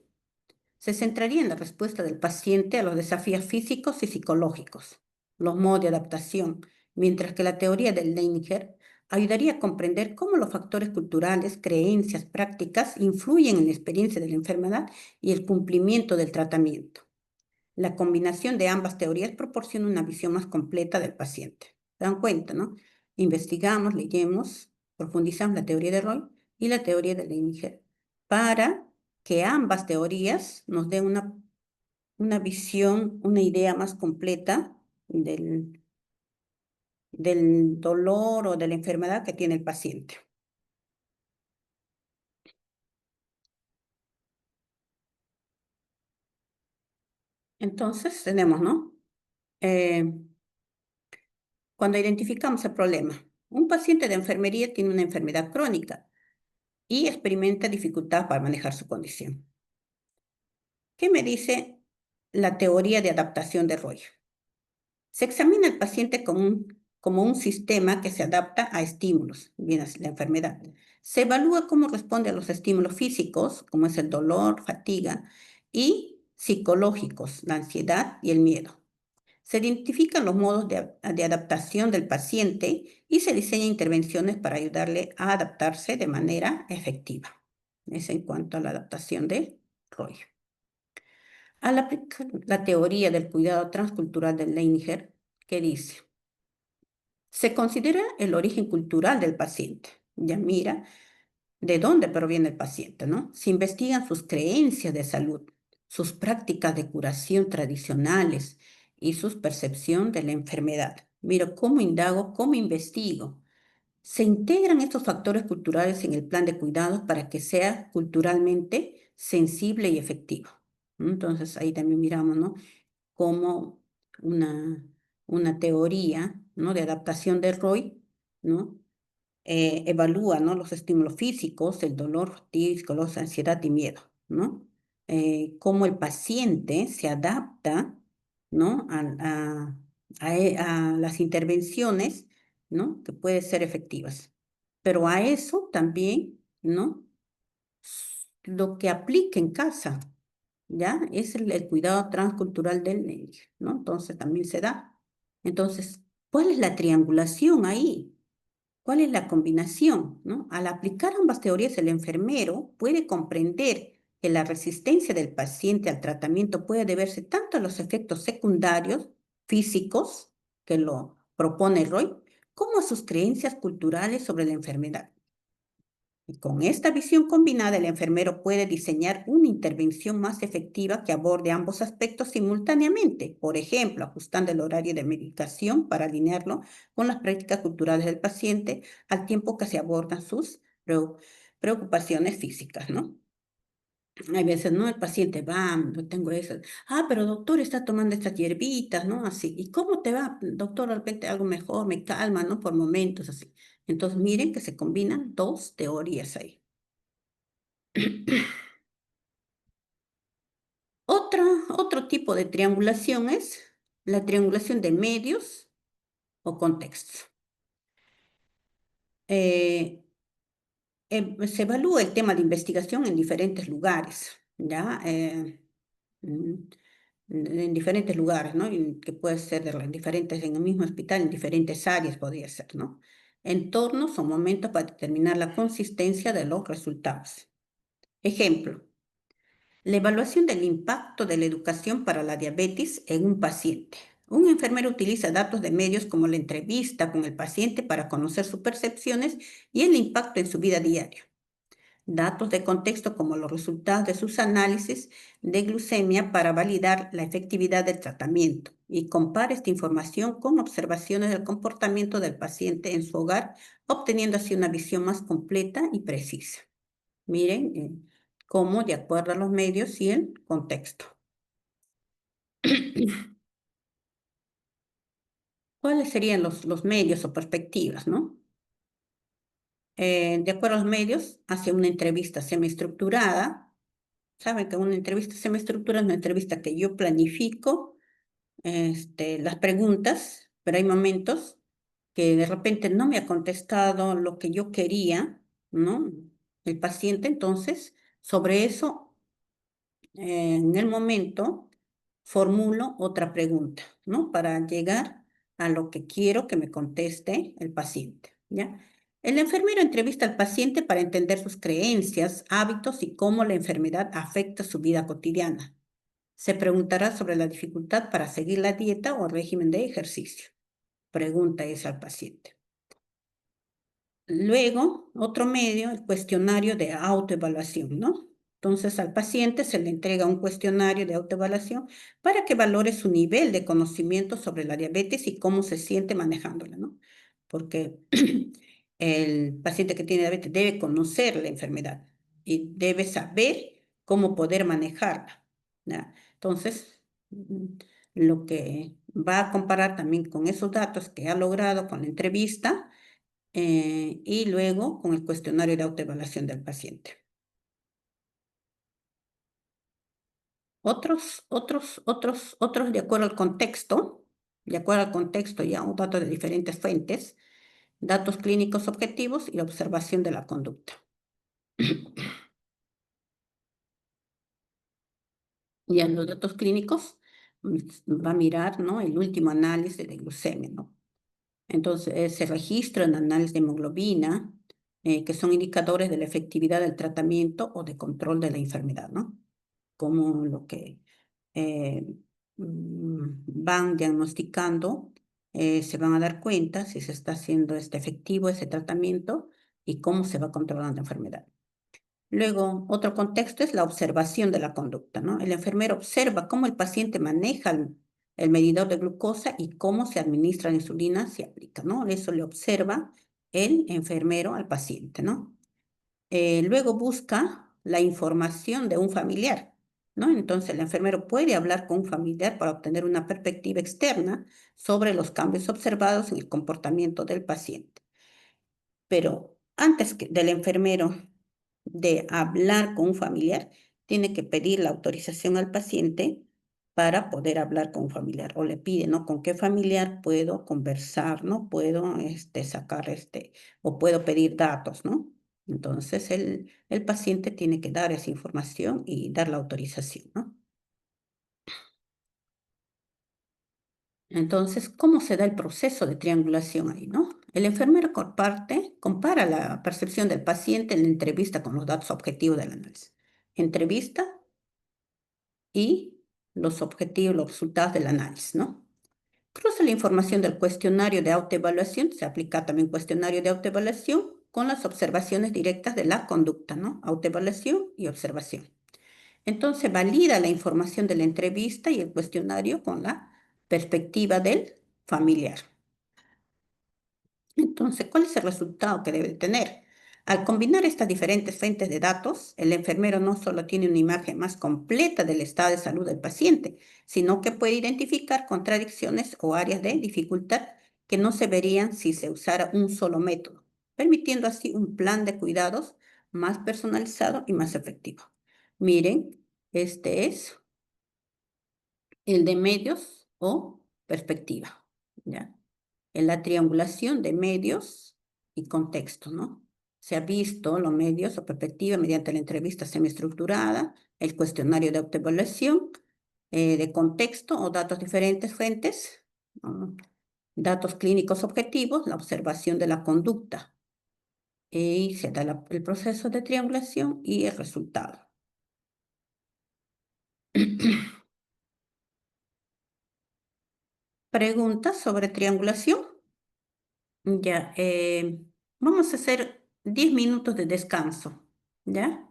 se centraría en la respuesta del paciente a los desafíos físicos y psicológicos, los modos de adaptación, mientras que la teoría del Leininger ayudaría a comprender cómo los factores culturales, creencias, prácticas influyen en la experiencia de la enfermedad y el cumplimiento del tratamiento. La combinación de ambas teorías proporciona una visión más completa del paciente. ¿Se dan cuenta, no? Investigamos, leemos, profundizamos la teoría de Roy y la teoría de Leininger para que ambas teorías nos den una visión, una idea más completa del dolor o de la enfermedad que tiene el paciente. Entonces, tenemos, ¿no? Eh, Cuando identificamos el problema, un paciente de enfermería tiene una enfermedad crónica y experimenta dificultad para manejar su condición. ¿Qué me dice la teoría de adaptación de Roy? Se examina al paciente como un sistema que se adapta a estímulos, bien la enfermedad. Se evalúa cómo responde a los estímulos físicos, como es el dolor, fatiga, y psicológicos, la ansiedad y el miedo. Se identifican los modos de adaptación del paciente y se diseñan intervenciones para ayudarle a adaptarse de manera efectiva. Es en cuanto a la adaptación de Roy. Al aplicar la teoría del cuidado transcultural de Leininger, que dice, se considera el origen cultural del paciente. Ya mira de dónde proviene el paciente, ¿no? Se investigan sus creencias de salud, sus prácticas de curación tradicionales y su percepción de la enfermedad. Miro cómo indago, cómo investigo. Se integran estos factores culturales en el plan de cuidados para que sea culturalmente sensible y efectivo. Entonces ahí también miramos, ¿no? Como una, una teoría, ¿no? De adaptación de Roy, ¿no? Evalúa, ¿no? Los estímulos físicos, el dolor, fatiga, psicología, ansiedad y miedo, ¿no? Cómo el paciente se adapta, ¿no? A las intervenciones, ¿no? Que pueden ser efectivas. Pero a eso también, ¿no? Lo que aplica en casa, ¿ya? Es el cuidado transcultural del niño, ¿no? Entonces también se da. Entonces, ¿cuál es la triangulación ahí? ¿Cuál es la combinación, no? Al aplicar ambas teorías, el enfermero puede comprender que la resistencia del paciente al tratamiento puede deberse tanto a los efectos secundarios físicos que lo propone Roy, como a sus creencias culturales sobre la enfermedad. Y con esta visión combinada, el enfermero puede diseñar una intervención más efectiva que aborde ambos aspectos simultáneamente. Por ejemplo, ajustando el horario de medicación para alinearlo con las prácticas culturales del paciente al tiempo que se abordan sus preocupaciones físicas, ¿no? Hay veces, ¿no? El paciente va, no tengo eso. Ah, pero doctor, está tomando estas hierbitas, ¿no? Así. ¿Y cómo te va, doctor? De repente algo mejor, me calma, ¿no? Por momentos, así. Entonces, miren que se combinan dos teorías ahí. Otro tipo de triangulación es la triangulación de medios o contextos. Se evalúa el tema de investigación en diferentes lugares, ¿ya? Mm, en diferentes lugares, ¿no? Que puede ser diferentes, en el mismo hospital, en diferentes áreas podría ser, ¿no? Entornos o momentos para determinar la consistencia de los resultados. Ejemplo, la evaluación del impacto de la educación para la diabetes en un paciente. Un enfermero utiliza datos de medios como la entrevista con el paciente para conocer sus percepciones y el impacto en su vida diaria. Datos de contexto como los resultados de sus análisis de glucemia para validar la efectividad del tratamiento y compara esta información con observaciones del comportamiento del paciente en su hogar, obteniendo así una visión más completa y precisa. Miren cómo de acuerdo a los medios y el contexto. ¿Cuáles serían los medios o perspectivas, no? De acuerdo a los medios, hace una entrevista semiestructurada. Saben que una entrevista semiestructurada es una entrevista que yo planifico las preguntas, pero hay momentos que de repente no me ha contestado lo que yo quería, ¿no? El paciente, entonces, sobre eso, en el momento, formulo otra pregunta, ¿no? Para llegar a lo que quiero que me conteste el paciente, ¿ya? El enfermero entrevista al paciente para entender sus creencias, hábitos y cómo la enfermedad afecta su vida cotidiana. Se preguntará sobre la dificultad para seguir la dieta o el régimen de ejercicio. Pregunta esa al paciente. Luego, otro medio, el cuestionario de autoevaluación, ¿no? Entonces, al paciente se le entrega un cuestionario de autoevaluación para que valore su nivel de conocimiento sobre la diabetes y cómo se siente manejándola, ¿no? Porque el paciente que tiene diabetes debe conocer la enfermedad y debe saber cómo poder manejarla, ¿ya? Entonces, lo que va a comparar también con esos datos que ha logrado con la entrevista y luego con el cuestionario de autoevaluación del paciente. Otros de acuerdo al contexto ya, un dato de diferentes fuentes, datos clínicos objetivos y la observación de la conducta. Y en los datos clínicos va a mirar, ¿no?, el último análisis de glucemia, ¿no? Entonces, se registra en análisis de hemoglobina, que son indicadores de la efectividad del tratamiento o de control de la enfermedad, ¿no? Como lo que eh, van diagnosticando, se van a dar cuenta si se está haciendo efectivo ese tratamiento y cómo se va controlando la enfermedad. Luego, otro contexto es la observación de la conducta, ¿no? El enfermero observa cómo el paciente maneja el medidor de glucosa y cómo se administra la insulina, se aplica, ¿no? Eso le observa el enfermero al paciente, ¿no? Luego busca la información de un familiar, ¿no? Entonces, el enfermero puede hablar con un familiar para obtener una perspectiva externa sobre los cambios observados en el comportamiento del paciente. Pero antes del enfermero de hablar con un familiar, tiene que pedir la autorización al paciente para poder hablar con un familiar, o le pide, ¿no? ¿Con qué familiar puedo conversar, ¿no? Puedo sacar o puedo pedir datos, ¿no? Entonces el paciente tiene que dar esa información y dar la autorización, ¿no? Entonces, ¿cómo se da el proceso de triangulación ahí, no? El enfermero compara la percepción del paciente en la entrevista con los datos objetivos del análisis. Entrevista y los objetivos, los resultados del análisis, ¿no? Cruza la información del cuestionario de autoevaluación, se aplica también cuestionario de autoevaluación con las observaciones directas de la conducta, ¿no? Autoevaluación y observación. Entonces valida la información de la entrevista y el cuestionario con la perspectiva del familiar. Entonces, ¿cuál es el resultado que debe tener? Al combinar estas diferentes fuentes de datos, el enfermero no solo tiene una imagen más completa del estado de salud del paciente, sino que puede identificar contradicciones o áreas de dificultad que no se verían si se usara un solo método, permitiendo así un plan de cuidados más personalizado y más efectivo. Miren, este es el de medios o perspectiva, ¿ya? En la triangulación de medios y contexto, ¿no? Se ha visto los medios o perspectiva mediante la entrevista semiestructurada, el cuestionario de autoevaluación, de contexto o datos diferentes fuentes, ¿no? Datos clínicos objetivos, la observación de la conducta, y se da el proceso de triangulación y el resultado. ¿Preguntas sobre triangulación? Ya, vamos a hacer 10 minutos de descanso, ¿ya?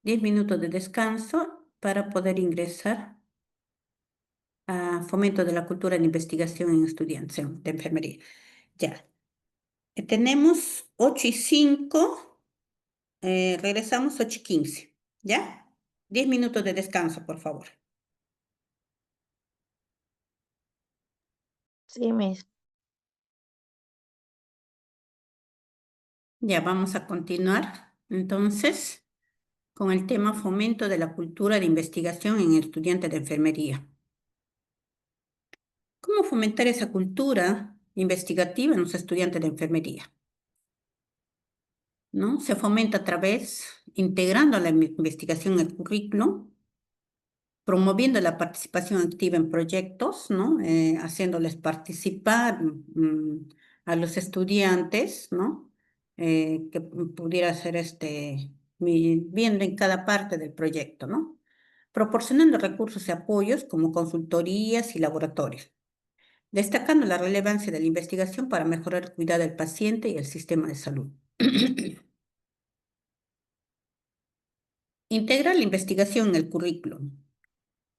10 minutos de descanso para poder ingresar a fomento de la cultura de investigación en estudiantes de enfermería. Ya, tenemos 8:05, regresamos 8:15, ¿ya? 10 minutos de descanso, por favor. Sí, Miss. Ya, vamos a continuar entonces con el tema fomento de la cultura de investigación en estudiantes de enfermería. ¿Cómo fomentar esa cultura investigativa en los estudiantes de enfermería? ¿No? Se fomenta a través, integrando la investigación en el currículo, promoviendo la participación activa en proyectos, ¿no? Haciéndoles participar a los estudiantes, ¿no? Que pudiera ser viendo en cada parte del proyecto, ¿no? Proporcionando recursos y apoyos como consultorías y laboratorios, destacando la relevancia de la investigación para mejorar el cuidado del paciente y el sistema de salud. Integrar la investigación en el currículum.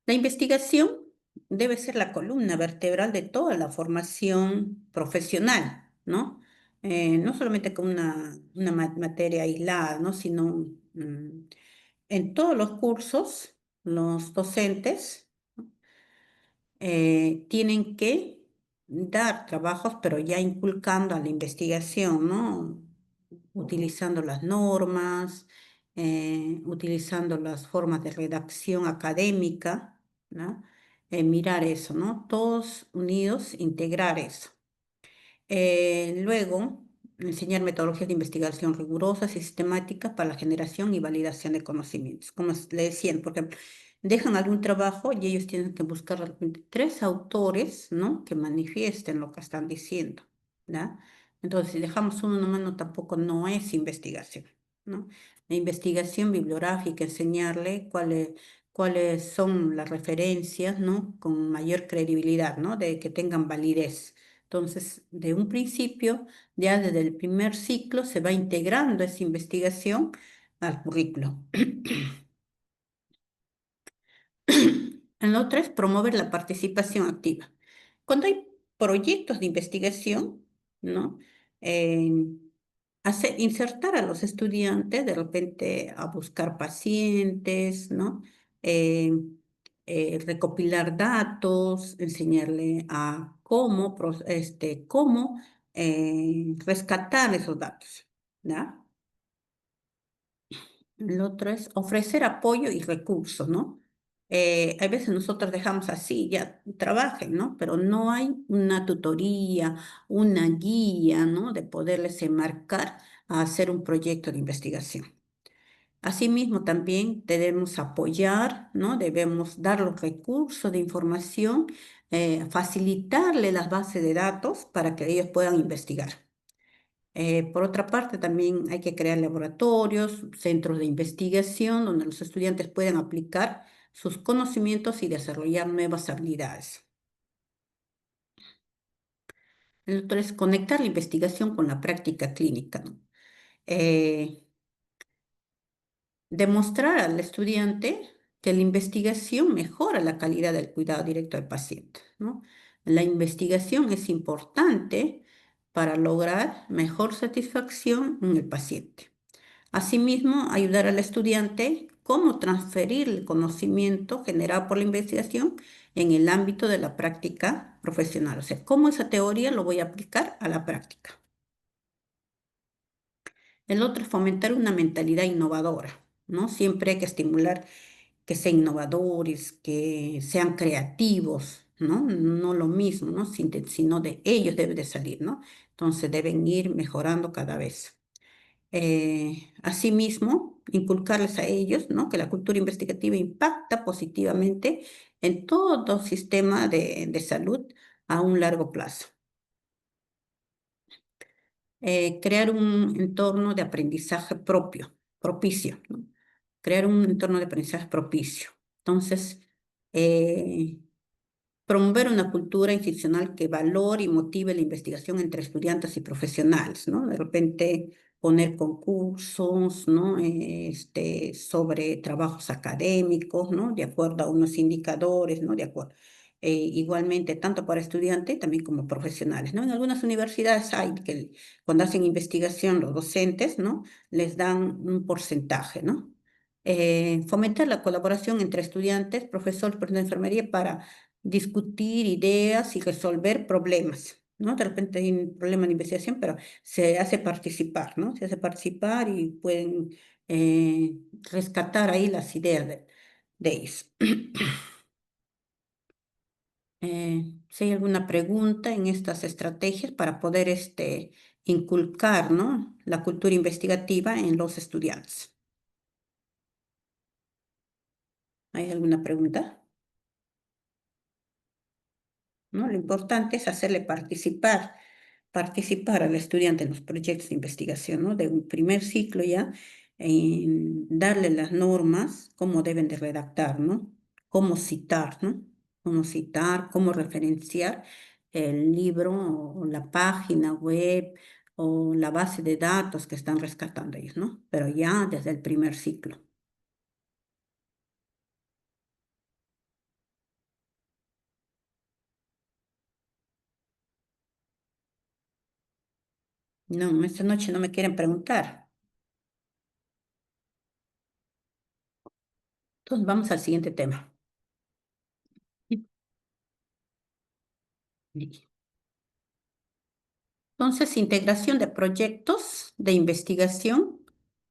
La investigación debe ser la columna vertebral de toda la formación profesional, ¿no? No solamente como una materia aislada, ¿no? Sino en todos los cursos, los docentes tienen que dar trabajos, pero ya inculcando a la investigación, ¿no? Utilizando las normas, utilizando las formas de redacción académica, ¿no? Mirar eso, ¿no? Todos unidos, integrar eso. Luego, enseñar metodologías de investigación rigurosas y sistemáticas para la generación y validación de conocimientos. Como le decían, por ejemplo, dejan algún trabajo y ellos tienen que buscar de repente tres autores, ¿no? Que manifiesten lo que están diciendo, ¿ya? Entonces, si dejamos uno nomás, no, tampoco no es investigación, ¿no? La investigación bibliográfica, enseñarle cuáles son las referencias, ¿no? Con mayor credibilidad, ¿no? De que tengan validez. Entonces, de un principio, ya desde el primer ciclo, se va integrando esa investigación al currículo. El otro es promover la participación activa. Cuando hay proyectos de investigación, ¿no? Eh, insertar a los estudiantes de repente a buscar pacientes, ¿no? Eh, recopilar datos, enseñarle a cómo rescatar esos datos, ¿ya? El otro es ofrecer apoyo y recursos, ¿no? A veces nosotros dejamos así, ya trabajen, ¿no? Pero no hay una tutoría, una guía, ¿no? De poderles enmarcar a hacer un proyecto de investigación. Asimismo, también debemos apoyar, ¿no? Debemos dar los recursos de información, facilitarle las bases de datos para que ellos puedan investigar. Por otra parte, también hay que crear laboratorios, centros de investigación donde los estudiantes puedan aplicar sus conocimientos y desarrollar nuevas habilidades. El otro es conectar la investigación con la práctica clínica, ¿no? Eh, Demostrar al estudiante que la investigación mejora la calidad del cuidado directo del paciente, ¿no? La investigación es importante para lograr mejor satisfacción en el paciente. Asimismo, ayudar al estudiante cómo transferir el conocimiento generado por la investigación en el ámbito de la práctica profesional. O sea, cómo esa teoría lo voy a aplicar a la práctica. El otro es fomentar una mentalidad innovadora, ¿no? Siempre hay que estimular que sean innovadores, que sean creativos, ¿no? No lo mismo, ¿no? Sino de ellos debe de salir, ¿no? Entonces deben ir mejorando cada vez. Asimismo, inculcarles a ellos, ¿no? Que la cultura investigativa impacta positivamente en todo sistema de salud a un largo plazo. Crear un entorno de aprendizaje propicio, ¿no? Crear un entorno de aprendizaje propicio. Entonces, eh, promover una cultura institucional que valore y motive la investigación entre estudiantes y profesionales, ¿no? De repente poner concursos, ¿no? Sobre trabajos académicos, ¿no? De acuerdo a unos indicadores, ¿no? De acuerdo. Igualmente, tanto para estudiantes también como profesionales, ¿no? En algunas universidades hay que cuando hacen investigación los docentes, ¿no? Les dan un porcentaje, ¿no? Fomentar la colaboración entre estudiantes, profesores, personal de enfermería para discutir ideas y resolver problemas, ¿no? De repente hay un problema de investigación, pero se hace participar, ¿no? Se hace participar y pueden rescatar ahí las ideas de ellos. Si hay alguna pregunta en estas estrategias para poder inculcar, ¿no? La cultura investigativa en los estudiantes. ¿Hay alguna pregunta? ¿No? Lo importante es hacerle participar al estudiante en los proyectos de investigación, ¿no? De un primer ciclo ya, en darle las normas, cómo deben de redactar, ¿no? Cómo citar, ¿no? Cómo citar, cómo referenciar el libro o la página web o la base de datos que están rescatando ellos, ¿no? Pero ya desde el primer ciclo. No, esta noche no me quieren preguntar. Entonces vamos al siguiente tema. Entonces, integración de proyectos de investigación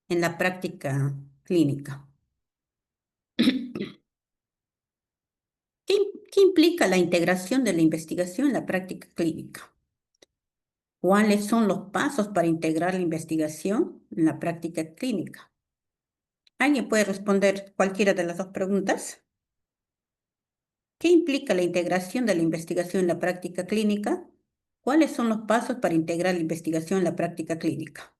en la práctica clínica. ¿Qué implica la integración de la investigación en la práctica clínica? ¿Cuáles son los pasos para integrar la investigación en la práctica clínica? ¿Alguien puede responder cualquiera de las dos preguntas? ¿Qué implica la integración de la investigación en la práctica clínica? ¿Cuáles son los pasos para integrar la investigación en la práctica clínica?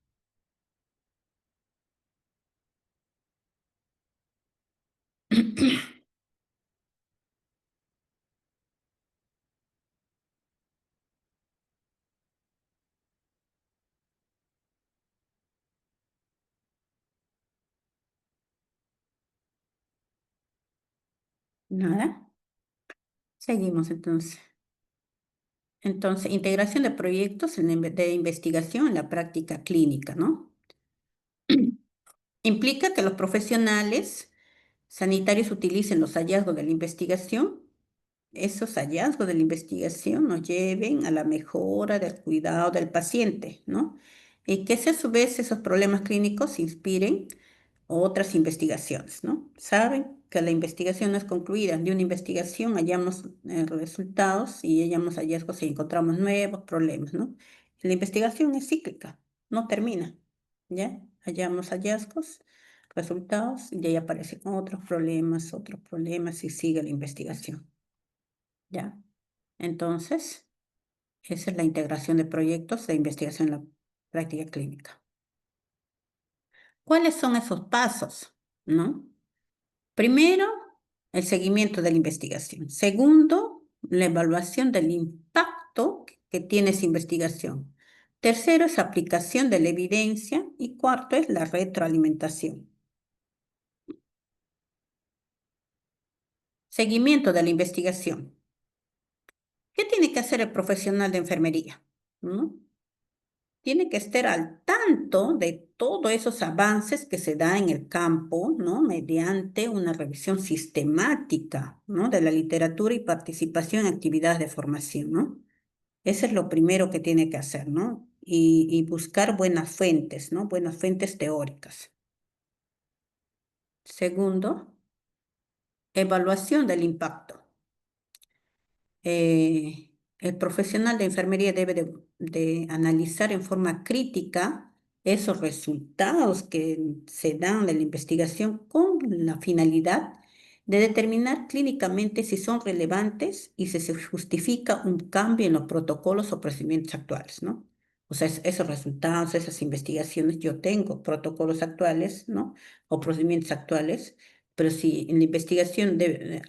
Nada. Seguimos entonces. Entonces, integración de proyectos de investigación en la práctica clínica, ¿no? Implica que los profesionales sanitarios utilicen los hallazgos de la investigación. Esos hallazgos de la investigación nos lleven a la mejora del cuidado del paciente, ¿no? Y que a su vez esos problemas clínicos inspiren otras investigaciones, ¿no? Saben que la investigación no es concluida. De una investigación hallamos resultados y hallamos hallazgos y encontramos nuevos problemas, ¿no? La investigación es cíclica, no termina, ¿ya? Hallamos hallazgos, resultados y ahí aparecen otros problemas y sigue la investigación, ¿ya? Entonces, esa es la integración de proyectos de investigación en la práctica clínica. ¿Cuáles son esos pasos, no? Primero, el seguimiento de la investigación. Segundo, la evaluación del impacto que tiene esa investigación. Tercero, es aplicación de la evidencia. Y cuarto, es la retroalimentación. Seguimiento de la investigación. ¿Qué tiene que hacer el profesional de enfermería? ¿No? Tiene que estar al tanto de todos esos avances que se da en el campo, ¿no? Mediante una revisión sistemática, ¿no? De la literatura y participación en actividades de formación, ¿no? Eso es lo primero que tiene que hacer, ¿no? Y buscar buenas fuentes, ¿no? Buenas fuentes teóricas. Segundo, evaluación del impacto. El profesional de enfermería debe de analizar en forma crítica esos resultados que se dan de la investigación con la finalidad de determinar clínicamente si son relevantes y si se justifica un cambio en los protocolos o procedimientos actuales, ¿no? O sea, esos resultados, esas investigaciones, yo tengo protocolos actuales, ¿no? O procedimientos actuales, pero si en la investigación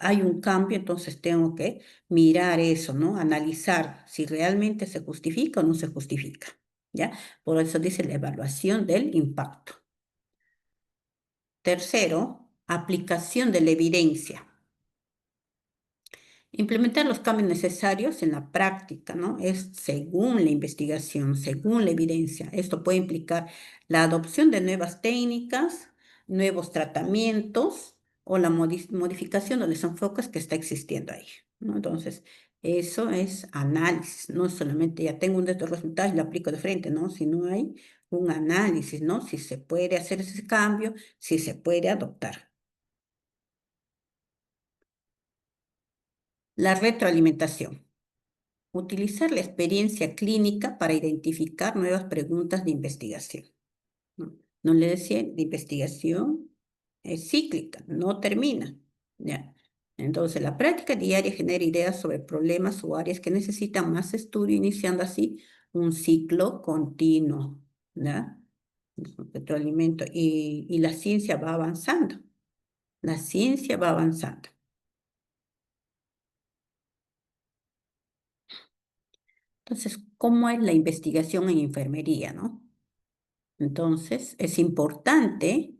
hay un cambio, entonces tengo que mirar eso, ¿no? Analizar si realmente se justifica o no se justifica, ¿ya? Por eso dice la evaluación del impacto. Tercero, aplicación de la evidencia. Implementar los cambios necesarios en la práctica, ¿no? Es según la investigación, según la evidencia. Esto puede implicar la adopción de nuevas técnicas, nuevos tratamientos o la modificación de los enfoques que está existiendo ahí, ¿no? Entonces, eso es análisis, no solamente ya tengo un de estos resultados y lo aplico de frente, ¿no? Sino hay un análisis, ¿no? Si se puede hacer ese cambio, si se puede adoptar. La retroalimentación. Utilizar la experiencia clínica para identificar nuevas preguntas de investigación. No, no le decía, la investigación es cíclica, no termina. ¿Ya? Entonces, la práctica diaria genera ideas sobre problemas o áreas que necesitan más estudio, iniciando así un ciclo continuo. ¿Ya? Retroalimento. Y la ciencia va avanzando. La ciencia va avanzando. Entonces, ¿cómo es la investigación en enfermería, no? Entonces, es importante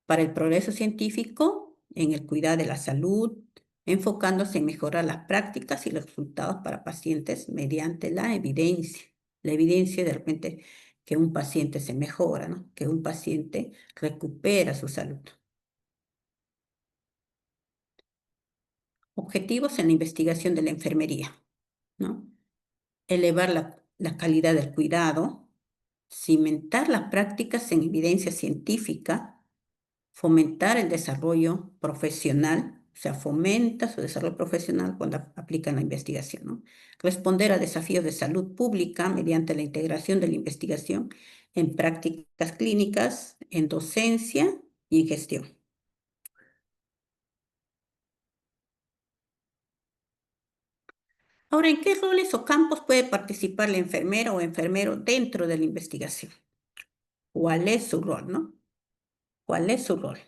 para el progreso científico en el cuidado de la salud, enfocándose en mejorar las prácticas y los resultados para pacientes mediante la evidencia. La evidencia de repente que un paciente se mejora, ¿no? Que un paciente recupera su salud. Objetivos en la investigación de la enfermería, ¿no? Elevar la calidad del cuidado, cimentar las prácticas en evidencia científica, fomentar el desarrollo profesional, o sea, fomenta su desarrollo profesional cuando aplican la investigación, ¿no? Responder a desafíos de salud pública mediante la integración de la investigación en prácticas clínicas, en docencia y en gestión. Ahora, ¿en qué roles o campos puede participar la enfermera o enfermero dentro de la investigación? ¿Cuál es su rol, no? ¿Cuál es su rol?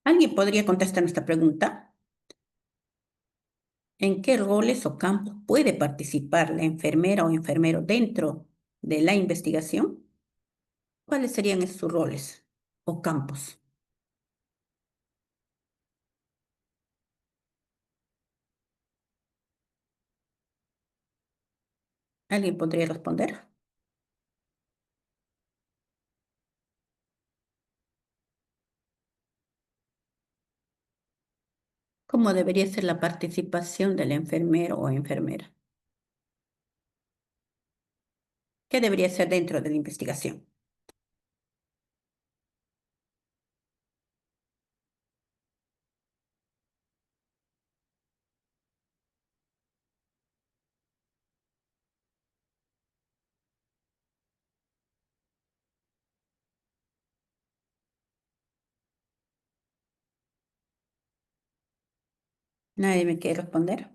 ¿Alguien podría contestar esta pregunta? ¿En qué roles o campos puede participar la enfermera o enfermero dentro de la investigación? ¿Cuáles serían sus roles o campos? ¿Alguien podría responder? ¿Cómo debería ser la participación del enfermero o enfermera? ¿Qué debería ser dentro de la investigación? ¿Nadie me quiere responder?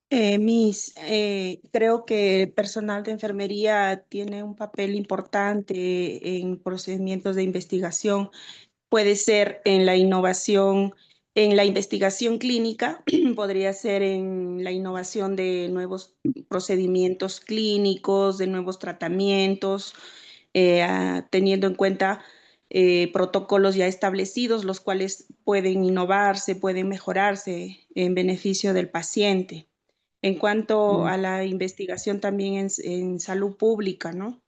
Creo que el personal de enfermería tiene un papel importante en procedimientos de investigación. Puede ser en la innovación, en la investigación clínica, podría ser en la innovación de nuevos procedimientos clínicos, de nuevos tratamientos, teniendo en cuenta protocolos ya establecidos, los cuales pueden innovarse, pueden mejorarse en beneficio del paciente. En cuanto Mm, a la investigación también en salud pública, ¿no?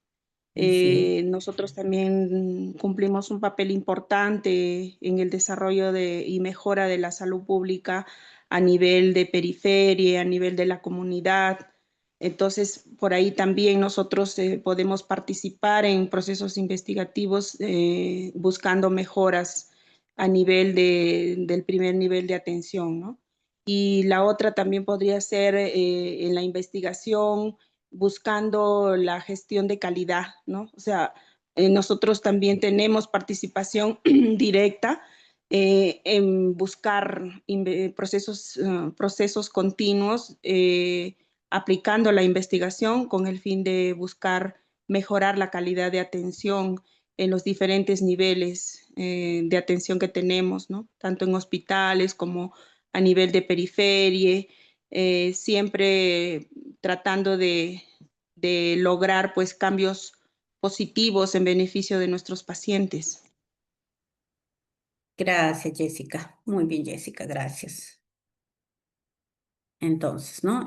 así Nosotros también cumplimos un papel importante en el desarrollo y mejora de la salud pública a nivel de periferia, a nivel de la comunidad. Entonces, por ahí también nosotros podemos participar en procesos investigativos buscando mejoras a nivel del primer nivel de atención, ¿no? Y la otra también podría ser en la investigación buscando la gestión de calidad, ¿no? O sea, nosotros también tenemos participación directa en buscar procesos continuos, aplicando la investigación con el fin de buscar mejorar la calidad de atención en los diferentes niveles de atención que tenemos, ¿no? Tanto en hospitales como a nivel de periferia, siempre tratando de lograr pues cambios positivos en beneficio de nuestros pacientes. Gracias, Jessica. Muy bien, Jessica, gracias. Entonces, ¿no?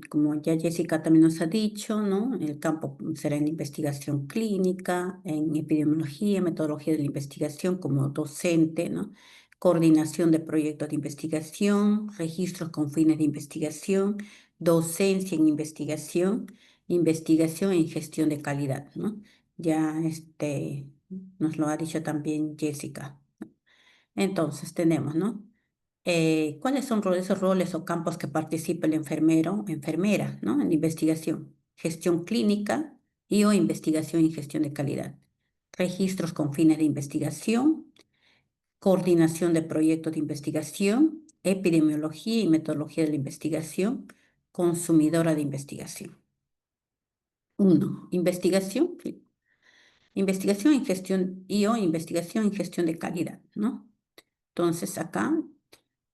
Como ya Jessica también nos ha dicho, ¿no? El campo será en investigación clínica, en epidemiología, metodología de la investigación como docente, ¿no? Coordinación de proyectos de investigación, registros con fines de investigación, docencia en investigación, investigación en gestión de calidad, ¿no? Ya nos lo ha dicho también Jessica. Entonces tenemos, ¿no? ¿Cuáles son esos roles o campos que participa el enfermero o enfermera, ¿no? En investigación, gestión clínica y o investigación y gestión de calidad, registros con fines de investigación, coordinación de proyectos de investigación, epidemiología y metodología de la investigación, consumidora de investigación. Uno, investigación y gestión y o investigación y gestión de calidad, ¿no? Entonces acá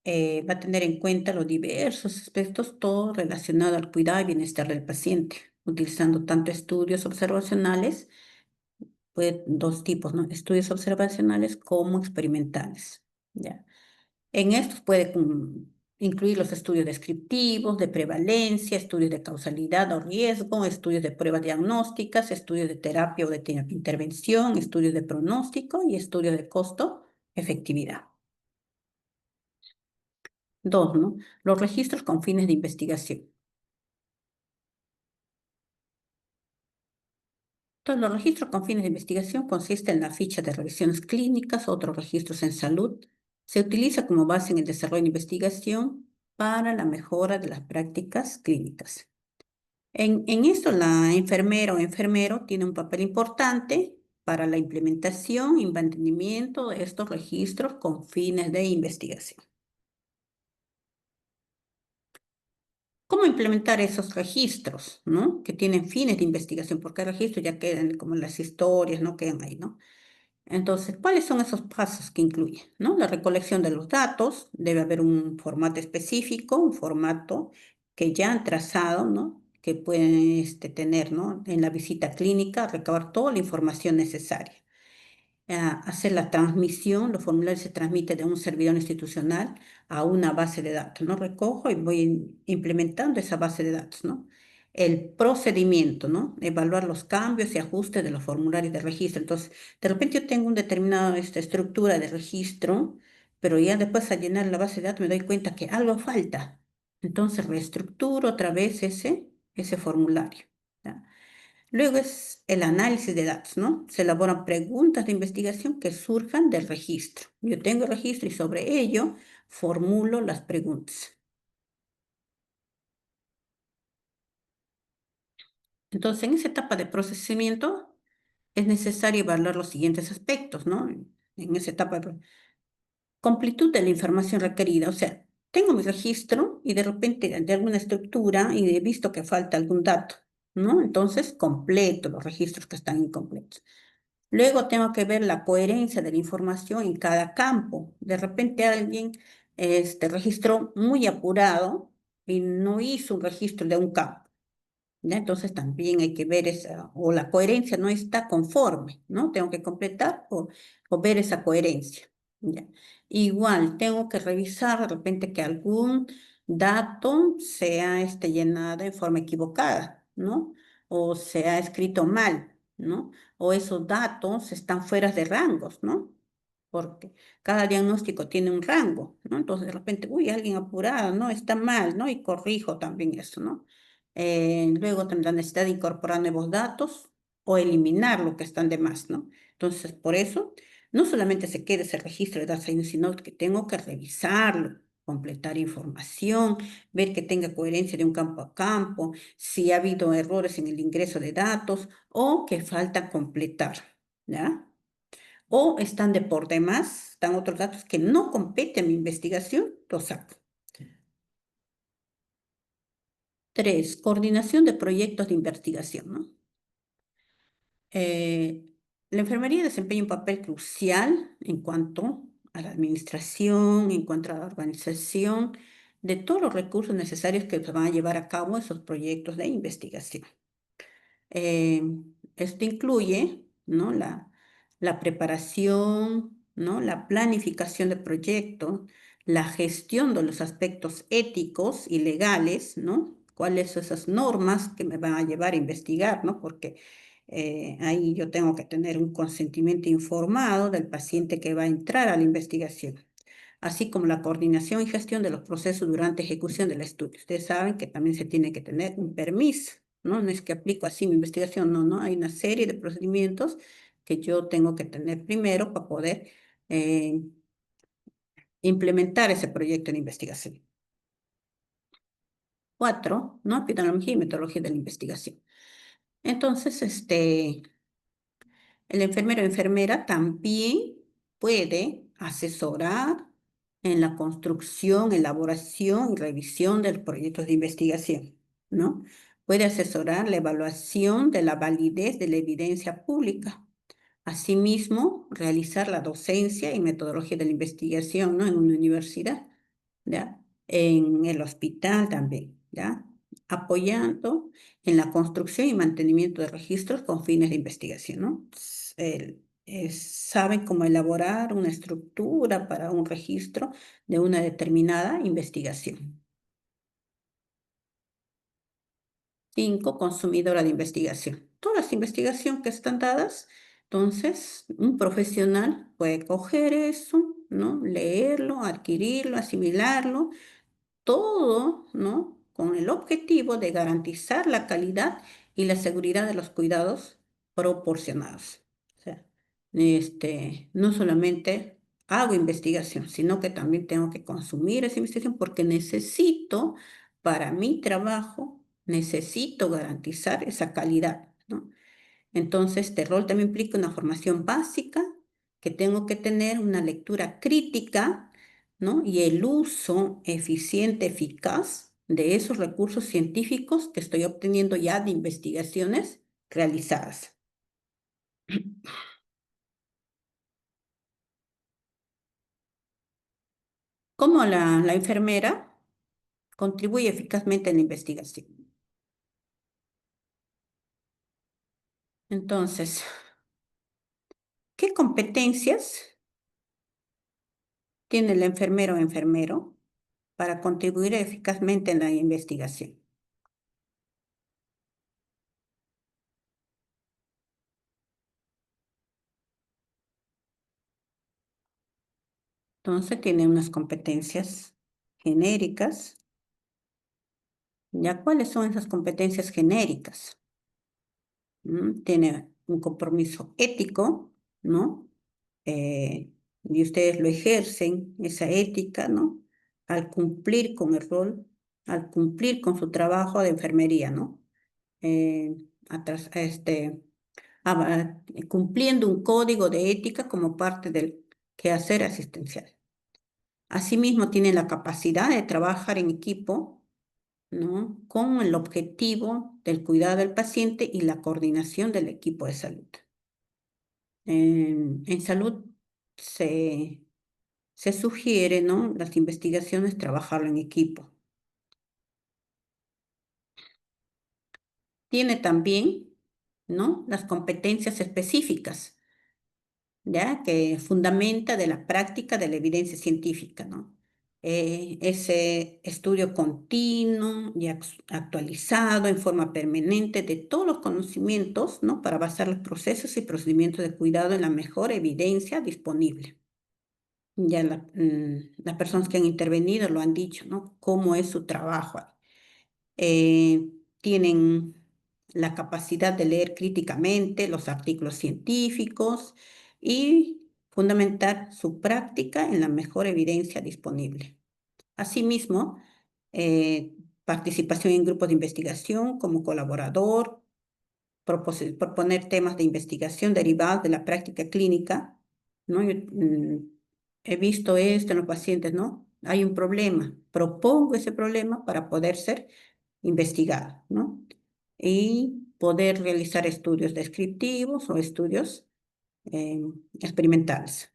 va a tener en cuenta los diversos aspectos, todo relacionado al cuidado y bienestar del paciente, utilizando tanto estudios observacionales, pues dos tipos, ¿no? Estudios observacionales como experimentales, ¿ya? En estos puede incluir los estudios descriptivos, de prevalencia, estudios de causalidad o riesgo, estudios de pruebas diagnósticas, estudios de terapia o de intervención, estudios de pronóstico y estudios de costo-efectividad. Dos, ¿no? Los registros con fines de investigación. Entonces, los registros con fines de investigación consisten en la ficha de revisiones clínicas, otros registros en salud. Se utiliza como base en el desarrollo de investigación para la mejora de las prácticas clínicas. En esto, la enfermera o enfermero tiene un papel importante para la implementación y mantenimiento de estos registros con fines de investigación. ¿Cómo implementar esos registros, ¿no? Que tienen fines de investigación? Porque hay registros ya quedan como las historias, no quedan ahí, ¿no? Entonces, ¿cuáles son esos pasos que incluye? ¿No? La recolección de los datos, debe haber un formato específico, un formato que ya han trazado, ¿no? Que pueden tener, ¿no? En la visita clínica, recabar toda la información necesaria. Hacer la transmisión, los formularios se transmiten de un servidor institucional a una base de datos, ¿no? Recojo y voy implementando esa base de datos, ¿no? El procedimiento, ¿no? Evaluar los cambios y ajustes de los formularios de registro. Entonces, de repente yo tengo una determinada estructura de registro, pero ya después al llenar la base de datos me doy cuenta que algo falta. Entonces, reestructuro otra vez ese formulario. ¿Ya? Luego es el análisis de datos, ¿no? Se elaboran preguntas de investigación que surjan del registro. Yo tengo el registro y sobre ello formulo las preguntas. Entonces, en esa etapa de procesamiento es necesario evaluar los siguientes aspectos, ¿no? En esa etapa de completud de la información requerida, o sea, tengo mi registro y de repente de alguna estructura y he visto que falta algún dato, ¿no? Entonces, completo los registros que están incompletos. Luego tengo que ver la coherencia de la información en cada campo. De repente alguien registró muy apurado y no hizo un registro de un campo. ¿Ya? Entonces también hay que ver esa, o la coherencia no está conforme, ¿no? Tengo que completar o ver esa coherencia. ¿Ya? Igual, tengo que revisar de repente que algún dato sea llenado en forma equivocada, ¿no? O se ha escrito mal, ¿no? O esos datos están fuera de rangos, ¿no? Porque cada diagnóstico tiene un rango, ¿no? Entonces de repente, uy, alguien apurado, ¿no? Está mal, ¿no? Y corrijo también eso, ¿no? Luego también la necesidad de incorporar nuevos datos o eliminar lo que están de más, ¿no? Entonces, por eso, no solamente se queda ese registro de datos ahí, sino que tengo que revisarlo, completar información, ver que tenga coherencia de un campo a campo, si ha habido errores en el ingreso de datos o que falta completar, ¿ya? O están de por demás, están otros datos que no competen a mi investigación, los saco. 3, coordinación de proyectos de investigación, ¿no? La enfermería desempeña un papel crucial en cuanto a la administración, en cuanto a la organización de todos los recursos necesarios que se van a llevar a cabo esos proyectos de investigación. Eh, Esto incluye, ¿no? La preparación, ¿no? La planificación de proyectos, la gestión de los aspectos éticos y legales, ¿no? ¿Cuáles son esas normas que me van a llevar a investigar, ¿no? Porque ahí yo tengo que tener un consentimiento informado del paciente que va a entrar a la investigación, así como la coordinación y gestión de los procesos durante ejecución del estudio. Ustedes saben que también se tiene que tener un permiso, ¿no? No es que aplico así mi investigación, no, no, hay una serie de procedimientos que yo tengo que tener primero para poder eh, implementar ese proyecto de investigación. 4, ¿no? Epidemiología y metodología de la investigación. Entonces, el enfermero o enfermera también puede asesorar en la construcción, elaboración y revisión de los proyectos de investigación, ¿no? Puede asesorar la evaluación de la validez de la evidencia pública. Asimismo, realizar la docencia y metodología de la investigación, ¿no? En una universidad, ¿ya? En el hospital también, ¿ya? Apoyando en la construcción y mantenimiento de registros con fines de investigación, ¿no? Saben cómo elaborar una estructura para un registro de una determinada investigación. 5, consumidora de investigación. Todas las investigaciones que están dadas Entonces, un profesional puede coger eso, ¿no? Leerlo, adquirirlo, asimilarlo, todo, ¿no? Con el objetivo de garantizar la calidad y la seguridad de los cuidados proporcionados. O sea, no solamente hago investigación, sino que también tengo que consumir esa investigación porque necesito, para mi trabajo, necesito garantizar esa calidad, ¿no? Entonces, este rol también implica una formación básica, que tengo que tener una lectura crítica, ¿no? Y el uso eficiente, eficaz de esos recursos científicos que estoy obteniendo ya de investigaciones realizadas. ¿Cómo la enfermera contribuye eficazmente en la investigación? Entonces, ¿qué competencias tiene el enfermero o enfermero para contribuir eficazmente en la investigación? Entonces tiene unas competencias genéricas. ¿Ya cuáles son esas competencias genéricas? Tiene un compromiso ético, ¿no? Y ustedes lo ejercen, esa ética, ¿no? Al cumplir con el rol, al cumplir con su trabajo de enfermería, ¿no? Eh, atras- este, Cumpliendo un código de ética como parte del quehacer asistencial. Asimismo, tienen la capacidad de trabajar en equipo, ¿no? Con el objetivo del cuidado del paciente y la coordinación del equipo de salud. En salud se, se sugiere, ¿no? Las investigaciones trabajarlo en equipo. Tiene también, ¿no? Las competencias específicas, ¿ya? Que fundamenta de la práctica de la evidencia científica, ¿no? Ese estudio continuo y actualizado en forma permanente de todos los conocimientos, ¿no? Para basar los procesos y procedimientos de cuidado en la mejor evidencia disponible. Ya las personas que han intervenido lo han dicho, ¿no? Cómo es su trabajo. Tienen la capacidad de leer críticamente los artículos científicos y fundamentar su práctica en la mejor evidencia disponible. Asimismo, participación en grupos de investigación como colaborador, proponer temas de investigación derivados de la práctica clínica, ¿no? He visto esto en los pacientes, ¿no? Hay un problema, propongo ese problema para poder ser investigado, ¿no? Y poder realizar estudios descriptivos o estudios eh, experimentales,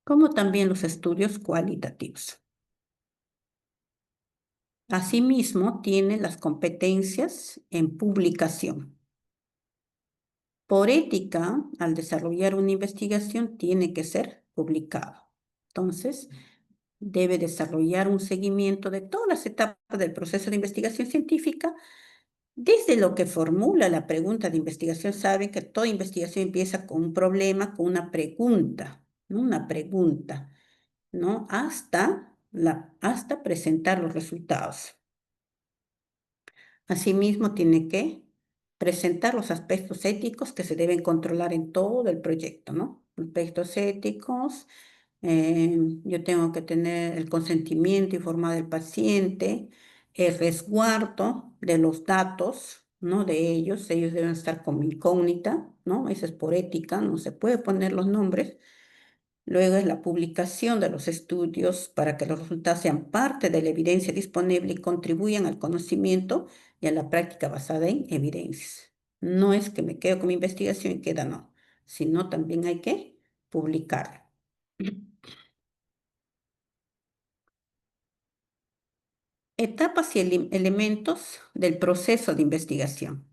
como también los estudios cualitativos. Asimismo, tiene las competencias en publicación. Por ética, al desarrollar una investigación, tiene que ser publicado. Entonces, debe desarrollar un seguimiento de todas las etapas del proceso de investigación científica, desde lo que formula la pregunta de investigación. Sabe que toda investigación empieza con un problema, con una pregunta, ¿no? Una pregunta, ¿no? Hasta presentar los resultados. Asimismo, tiene que presentar los aspectos éticos que se deben controlar en todo el proyecto, ¿no? Aspectos éticos, yo tengo que tener el consentimiento informado del paciente, el resguardo de los datos, ¿no? De ellos deben estar como incógnita, ¿no? Eso es por ética, no se puede poner los nombres. Luego es la publicación de los estudios para que los resultados sean parte de la evidencia disponible y contribuyan al conocimiento y a la práctica basada en evidencias. No es que me quedo con mi investigación y queda, no, sino también hay que publicarla. Etapas y elementos del proceso de investigación.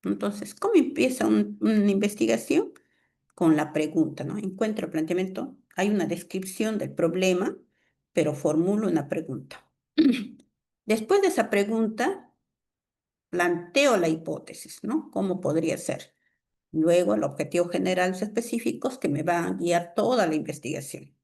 Entonces, ¿cómo empieza una investigación? Con la pregunta, ¿no? Encuentro el planteamiento, hay una descripción del problema, pero formulo una pregunta. Después de esa pregunta, planteo la hipótesis, ¿no? ¿Cómo podría ser? Luego, el objetivo general específicos que me van a guiar toda la investigación.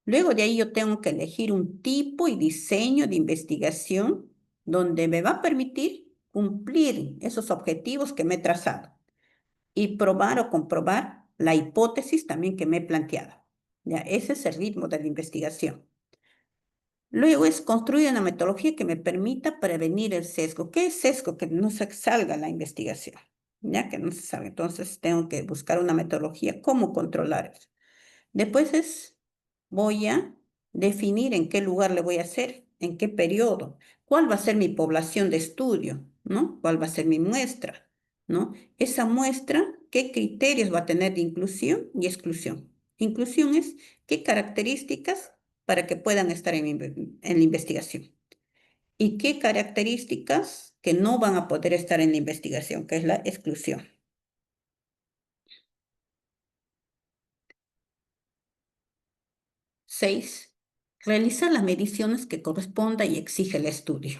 Luego de ahí yo tengo que elegir un tipo y diseño de investigación donde me va a permitir cumplir esos objetivos que me he trazado y probar o comprobar la hipótesis también que me he planteado. Ya, ese es el ritmo de la investigación. Luego es construir una metodología que me permita prevenir el sesgo. ¿Qué es sesgo? Que no se salga la investigación, ya que no se sabe. Entonces tengo que buscar una metodología, cómo controlar eso. Después voy a definir en qué lugar le voy a hacer, en qué periodo, cuál va a ser mi población de estudio, ¿no? ¿Cuál va a ser mi muestra, ¿no? Esa muestra, qué criterios va a tener de inclusión y exclusión. Inclusión es qué características para que puedan estar en la investigación y qué características que no van a poder estar en la investigación, que es la exclusión. 6. Realizar las mediciones que corresponda y exige el estudio,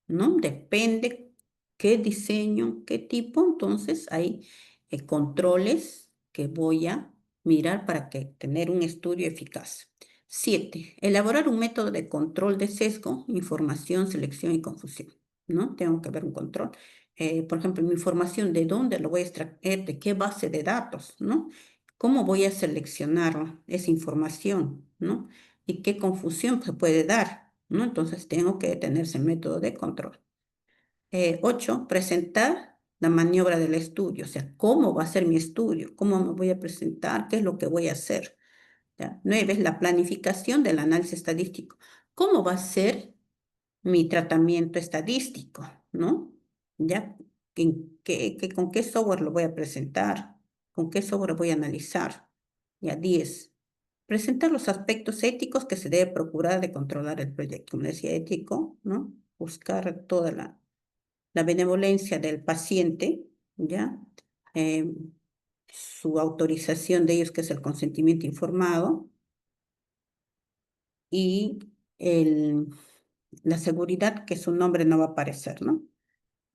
¿no? Depende qué diseño, qué tipo, entonces hay controles que voy a mirar para que tener un estudio eficaz. 7. Elaborar un método de control de sesgo, información, selección y confusión, ¿no? Tengo que ver un control. Por ejemplo, mi información, ¿de dónde lo voy a extraer? ¿De qué base de datos, no? ¿Cómo voy a seleccionar esa información, no? Y qué confusión se puede dar, ¿no? Entonces tengo que tener ese método de control. 8, presentar la maniobra del estudio, o sea, cómo va a ser mi estudio, cómo me voy a presentar, qué es lo que voy a hacer. ¿Ya? 9, la planificación del análisis estadístico. ¿Cómo va a ser mi tratamiento estadístico, ¿no? ¿Ya? ¿Con qué software lo voy a presentar? ¿Con qué software voy a analizar? Ya, 10. Presentar los aspectos éticos que se debe procurar de controlar el proyecto. Como decía, ético, ¿no? Buscar toda la benevolencia del paciente, ¿ya? Eh, su autorización de ellos, que es el consentimiento informado, y la seguridad que su nombre no va a aparecer, ¿no?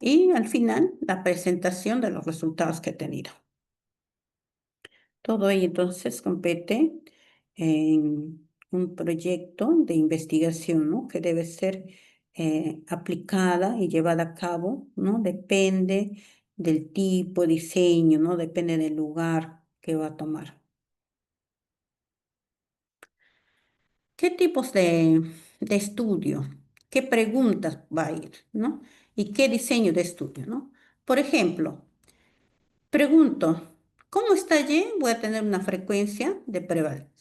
Y al final, la presentación de los resultados que he tenido. Todo ello entonces compete en un proyecto de investigación, ¿no? Que debe ser aplicada y llevada a cabo, ¿no? Depende del tipo, diseño, ¿no? Depende del lugar que va a tomar. ¿Qué tipos de estudio? ¿Qué preguntas va a ir, ¿no? ¿Y qué diseño de estudio, ¿no? Por ejemplo, pregunto, ¿cómo está Y? Voy a tener una frecuencia de prevalencia.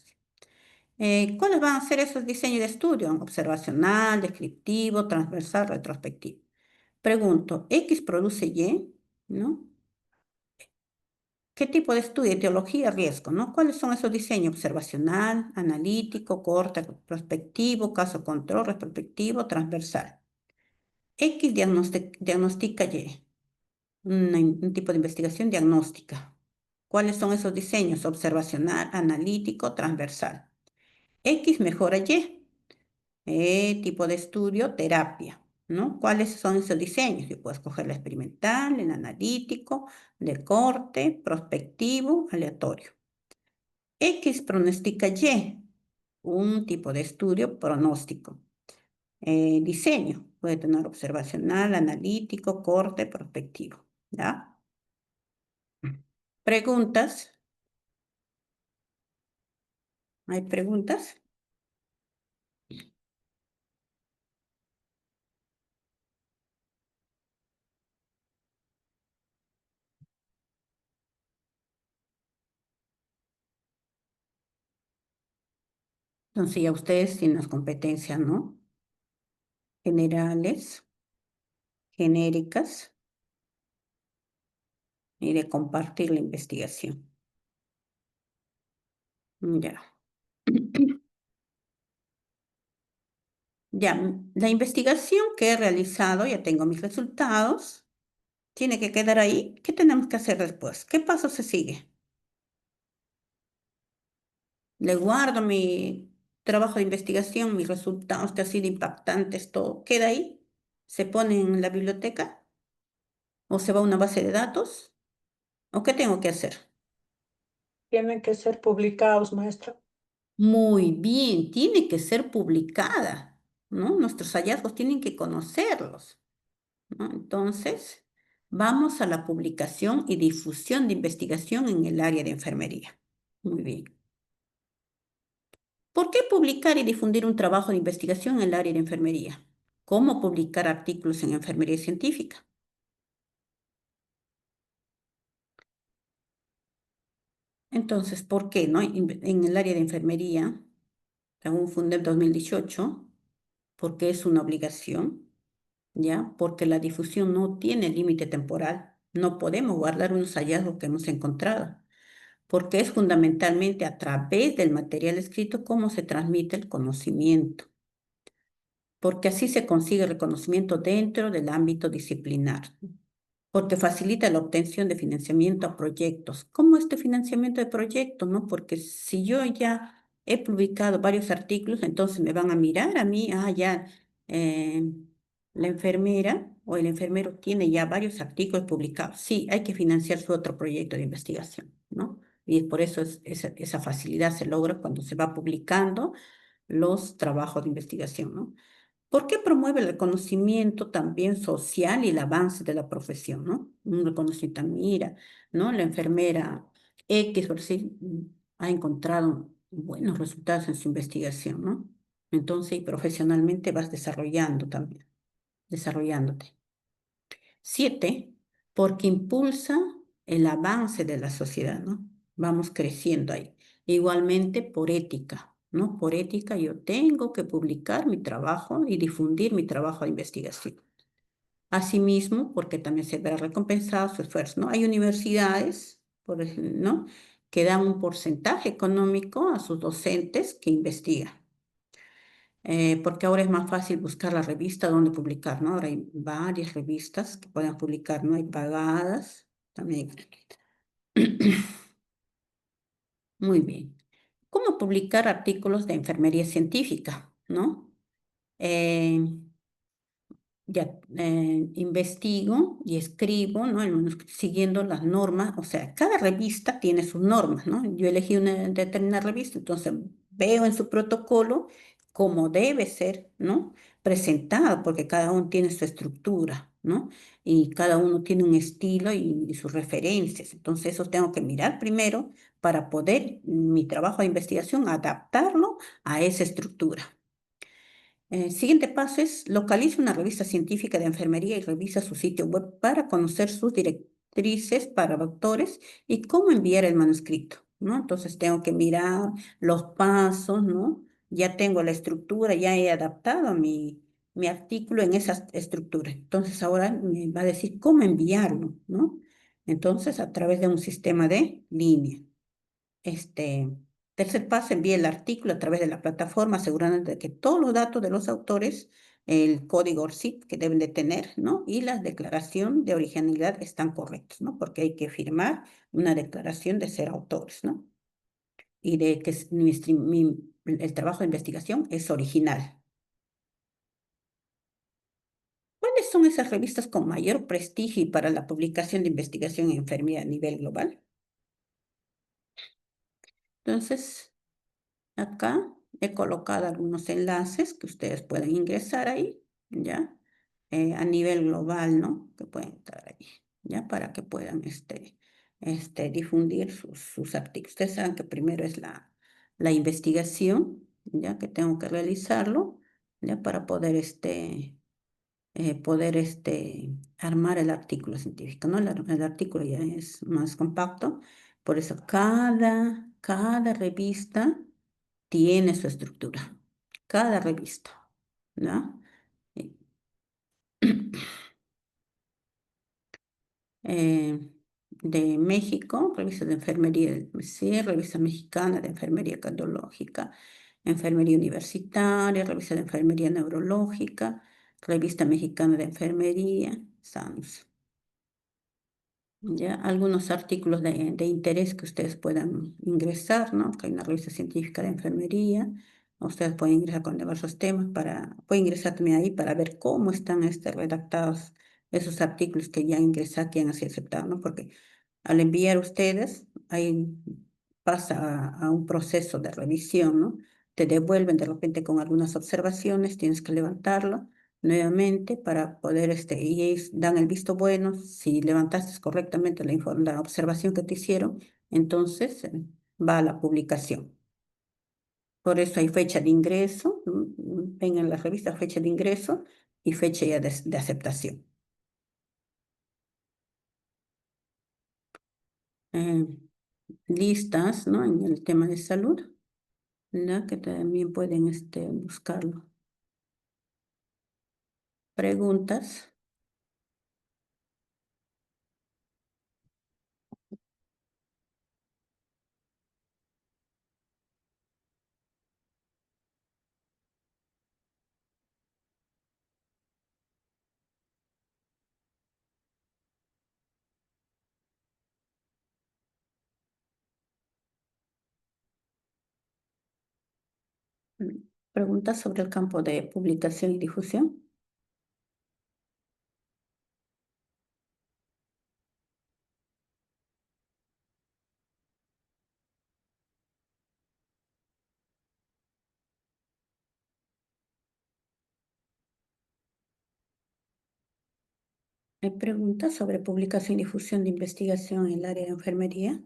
¿Cuáles van a ser esos diseños de estudio? Observacional, descriptivo, transversal, retrospectivo. Pregunto, ¿X produce Y? ¿No? ¿Qué tipo de estudio? Etiología, riesgo, ¿no? ¿Cuáles son esos diseños? Observacional, analítico, corte, prospectivo, caso control, retrospectivo, transversal. X diagnostica Y, un tipo de investigación diagnóstica. ¿Cuáles son esos diseños? Observacional, analítico, transversal. X mejora Y. Tipo de estudio, terapia, ¿no? ¿Cuáles son esos diseños? Yo puedo escoger el experimental, el analítico, de corte, prospectivo, aleatorio. X pronostica Y, un tipo de estudio pronóstico. Diseño, puede tener observacional, analítico, corte, prospectivo, ¿ya? Preguntas. ¿Hay preguntas? Entonces ya ustedes tienen las competencias, ¿no? Generales, genéricas y de compartir la investigación. Ya. Ya, la investigación que he realizado, ya tengo mis resultados, tiene que quedar ahí. ¿Qué tenemos que hacer después? ¿Qué paso se sigue? Le guardo mi trabajo de investigación, mis resultados que han sido impactantes, todo queda ahí. Se pone en la biblioteca o se va a una base de datos ¿O qué tengo que hacer? Tienen que ser publicados, maestra. Muy bien, tiene que ser publicada, ¿no? Nuestros hallazgos tienen que conocerlos, ¿no? Entonces, vamos a la publicación y difusión de investigación en el área de enfermería. Muy bien. ¿Por qué publicar y difundir un trabajo de investigación en el área de enfermería? ¿Cómo publicar artículos en enfermería científica? Entonces, ¿por qué, no? En el área de enfermería, según Fundeb 2018, porque es una obligación, ¿ya? Porque la difusión no tiene límite temporal. No podemos guardar unos hallazgos que hemos encontrado, porque es fundamentalmente a través del material escrito cómo se transmite el conocimiento, porque así se consigue reconocimiento dentro del ámbito disciplinar, porque facilita la obtención de financiamiento a proyectos. ¿Cómo este financiamiento de proyectos, no? Porque si yo ya he publicado varios artículos, entonces me van a mirar a mí, ya, eh, la enfermera o el enfermero tiene ya varios artículos publicados. Sí, hay que financiar su otro proyecto de investigación, ¿no? Y por eso esa facilidad se logra cuando se va publicando los trabajos de investigación, ¿no? ¿Por qué promueve el reconocimiento también social y el avance de la profesión, ¿no? Un reconocimiento, mira, ¿no? La enfermera X, por decir, ha encontrado buenos resultados en su investigación, ¿no? Entonces, y profesionalmente vas desarrollando también, desarrollándote. 7, porque impulsa el avance de la sociedad, ¿no? Vamos creciendo ahí. Igualmente por ética, ¿no? Por ética yo tengo que publicar mi trabajo y difundir mi trabajo de investigación. Asimismo, porque también se verá recompensado su esfuerzo, ¿no? Hay universidades, por ejemplo, ¿no? Que dan un porcentaje económico a sus docentes que investigan. Porque ahora es más fácil buscar la revista donde publicar, ¿no? Ahora hay varias revistas que pueden publicar, ¿no? Hay pagadas, también hay gratuitas. Muy bien. ¿Cómo publicar artículos de enfermería científica, ¿no? Eh, ya investigo y escribo, ¿no? Siguiendo las normas, o sea, cada revista tiene sus normas, ¿no? Yo elegí una determinada revista, entonces veo en su protocolo cómo debe ser, ¿no? Presentado, porque cada uno tiene su estructura, ¿no? Y cada uno tiene un estilo y sus referencias. Entonces, eso tengo que mirar primero para poder mi trabajo de investigación adaptarlo a esa estructura. Siguiente paso es localiza una revista científica de enfermería y revisa su sitio web para conocer sus directrices para doctores y cómo enviar el manuscrito, ¿no? Entonces tengo que mirar los pasos, ¿no? Ya tengo la estructura, ya he adaptado mi artículo en esa estructura. Entonces ahora me va a decir cómo enviarlo, ¿no? Entonces a través de un sistema de línea. Tercer paso, envíe el artículo a través de la plataforma, asegurando de que todos los datos de los autores, el código ORCID que deben de tener, ¿no? Y la declaración de originalidad están correctos, ¿no? Porque hay que firmar una declaración de ser autores, ¿no? Y de que el trabajo de investigación es original. ¿Cuáles son esas revistas con mayor prestigio y para la publicación de investigación en enfermería a nivel global? Entonces, acá he colocado algunos enlaces que ustedes pueden ingresar ahí, ¿ya? A nivel global, ¿no? Que pueden estar ahí, ¿ya? Para que puedan difundir sus artículos. Ustedes saben que primero es la investigación, ¿ya? Que tengo que realizarlo, ¿ya? Para poder armar el artículo científico, ¿no? El artículo ya es más compacto, por eso cada revista tiene su estructura, cada revista, ¿no? Eh, eh, de México, revista de enfermería del MSC, revista mexicana de enfermería cardiológica, enfermería universitaria, revista de enfermería neurológica, revista mexicana de enfermería, SAMS. Ya, algunos artículos de interés que ustedes puedan ingresar, ¿no? Que hay una revista científica de enfermería, ustedes pueden ingresar con diversos temas pueden ingresar también ahí para ver cómo están redactados esos artículos que ya ingresaron, que han sido aceptados, ¿no? Porque al enviar ustedes, ahí pasa a un proceso de revisión, ¿no? Te devuelven de repente con algunas observaciones, tienes que levantarlo nuevamente para poder, y ellos dan el visto bueno. Si levantaste correctamente la observación que te hicieron, entonces va a la publicación. Por eso hay fecha de ingreso, ven en la revista fecha de ingreso y fecha ya de aceptación. Eh, Listas, ¿no? En el tema de salud, ¿no? Que también pueden buscarlo. Preguntas. Preguntas sobre el campo de publicación y difusión. Hay preguntas sobre publicación y difusión de investigación en el área de enfermería.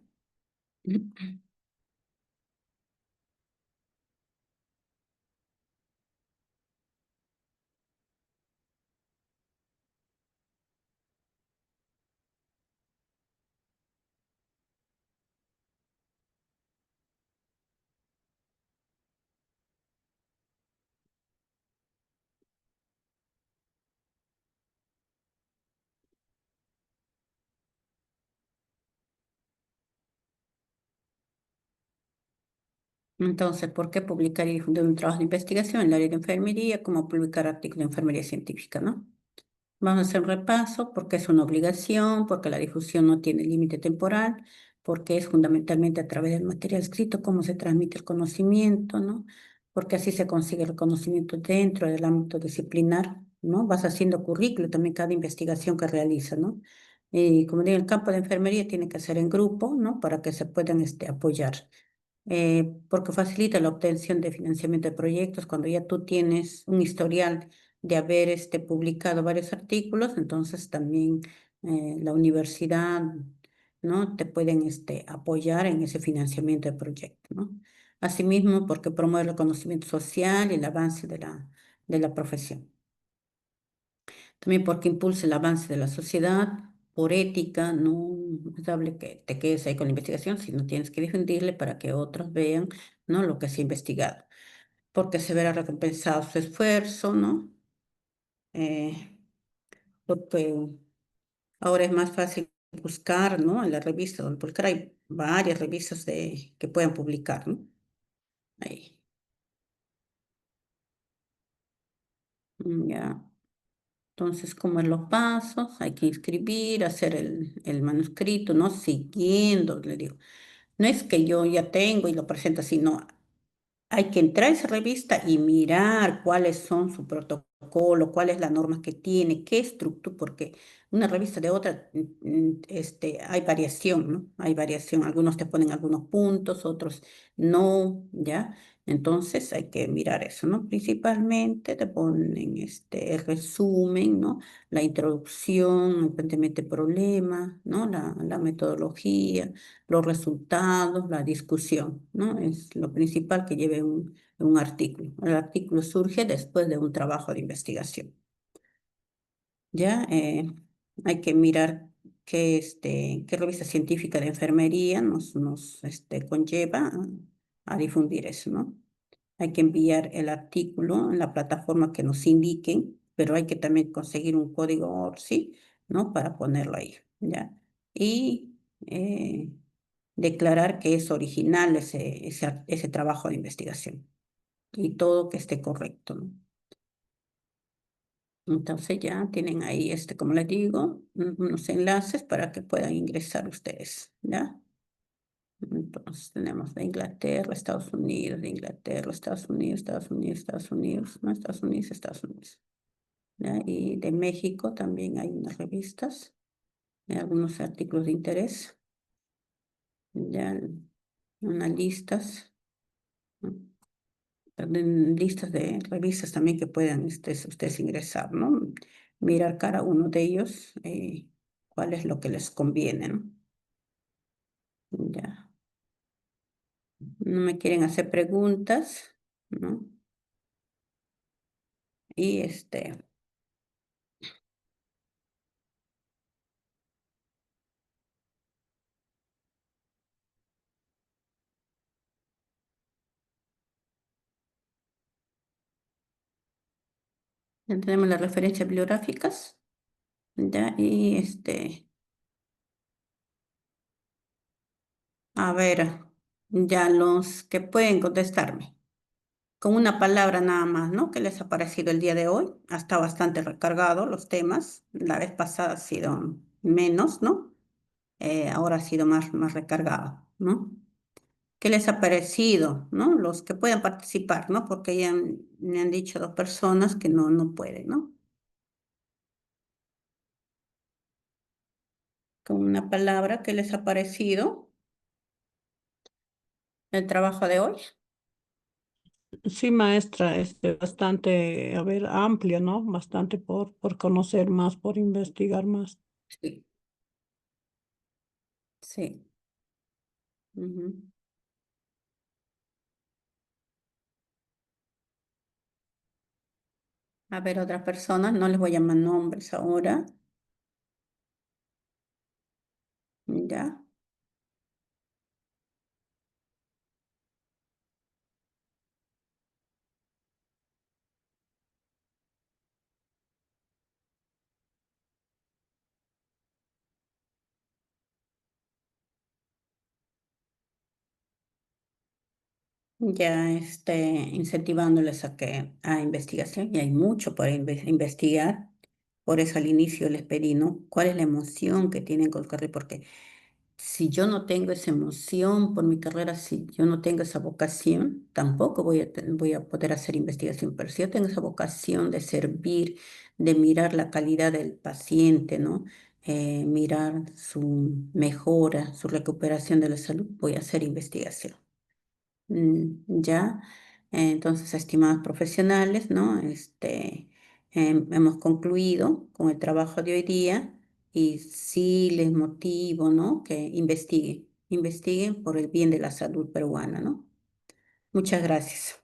Entonces, ¿por qué publicar y difundir un trabajo de investigación en el área de enfermería como publicar artículos de enfermería científica, ¿no? Vamos a hacer un repaso porque es una obligación, porque la difusión no tiene límite temporal, porque es fundamentalmente a través del material escrito cómo se transmite el conocimiento, ¿no? Porque así se consigue el conocimiento dentro del ámbito disciplinar, ¿no? Vas haciendo currículo también cada investigación que realiza, ¿no? Y como digo, el campo de enfermería tiene que ser en grupo, ¿no? Para que se puedan apoyar. Porque facilita la obtención de financiamiento de proyectos cuando ya tú tienes un historial de haber publicado varios artículos, entonces también la universidad, ¿no? Te pueden apoyar en ese financiamiento de proyectos, ¿no? Asimismo, porque promueve el conocimiento social y el avance de la profesión. También porque impulsa el avance de la sociedad. Por ética, no es dable que te quedes ahí con la investigación, sino tienes que difundirle para que otros vean, ¿no? Lo que se ha investigado. Porque se verá recompensado su esfuerzo, ¿no? Porque ahora es más fácil buscar, ¿no? En la revista, donde publicar hay varias revistas que puedan publicar, ¿no? Ahí. Ya. Entonces, como en los pasos, hay que inscribir, hacer el manuscrito, ¿no? Siguiendo, le digo. No es que yo ya tengo y lo presento así, no. Hay que entrar a esa revista y mirar cuáles son su protocolo, cuál es la norma que tiene, qué estructura, porque una revista de otra, hay variación, ¿no? Hay variación. Algunos te ponen algunos puntos, otros no, ¿ya? Entonces hay que mirar eso, ¿no? Principalmente te ponen el resumen, ¿no? La introducción, aparentemente problema, ¿no? La metodología, los resultados, la discusión, ¿no? Es lo principal que lleve un artículo. El artículo surge después de un trabajo de investigación. ¿Ya? Hay que mirar qué revista científica de enfermería nos conlleva a difundir eso, ¿no? Hay que enviar el artículo en la plataforma que nos indiquen, pero hay que también conseguir un código ORCID, ¿no? Para ponerlo ahí, ¿ya? Y declarar que es original ese trabajo de investigación y todo que esté correcto, ¿no? Entonces ya tienen ahí, como les digo, unos enlaces para que puedan ingresar ustedes, ¿ya? Entonces tenemos de Inglaterra, Estados Unidos, de Inglaterra, Estados Unidos, Estados Unidos, Estados Unidos, no, Estados Unidos, Estados Unidos, ¿ya? Y de México también hay unas revistas, algunos artículos de interés. ya unas listas, ¿no? También listas de revistas también que puedan ustedes ingresar, ¿no? Mirar cada uno de ellos, cuál es lo que les conviene, ¿no? Ya. No me quieren hacer preguntas, ¿no? Y ya tenemos las referencias bibliográficas, ya, y a ver, ya los que pueden contestarme, con una palabra nada más, ¿no? ¿Qué les ha parecido el día de hoy? Ha estado bastante recargado los temas, la vez pasada ha sido menos, ¿no? Ahora ha sido más recargado, ¿no? ¿Qué les ha parecido, ¿no? Los que puedan participar, ¿no? Porque ya me han dicho dos personas que no pueden, ¿no? Con una palabra, ¿qué les ha parecido el trabajo de hoy? Sí, maestra, bastante, a ver, amplio, ¿no? Bastante por conocer más, por investigar más. Sí, sí. Ujú. A ver, otras personas, no les voy a llamar nombres ahora, ¿ya? Ya incentivándoles a investigación, y hay mucho para investigar. Por eso al inicio les pedí, ¿no? ¿Cuál es la emoción que tienen con el carril? Porque si yo no tengo esa emoción por mi carrera, si yo no tengo esa vocación, tampoco voy a poder hacer investigación. Pero si yo tengo esa vocación de servir, de mirar la calidad del paciente, ¿no? Mirar su mejora, su recuperación de la salud, voy a hacer investigación. Ya, entonces, estimados profesionales, ¿no? Hemos concluido con el trabajo de hoy día y sí les motivo, ¿no? Que investiguen por el bien de la salud peruana, ¿no? Muchas gracias.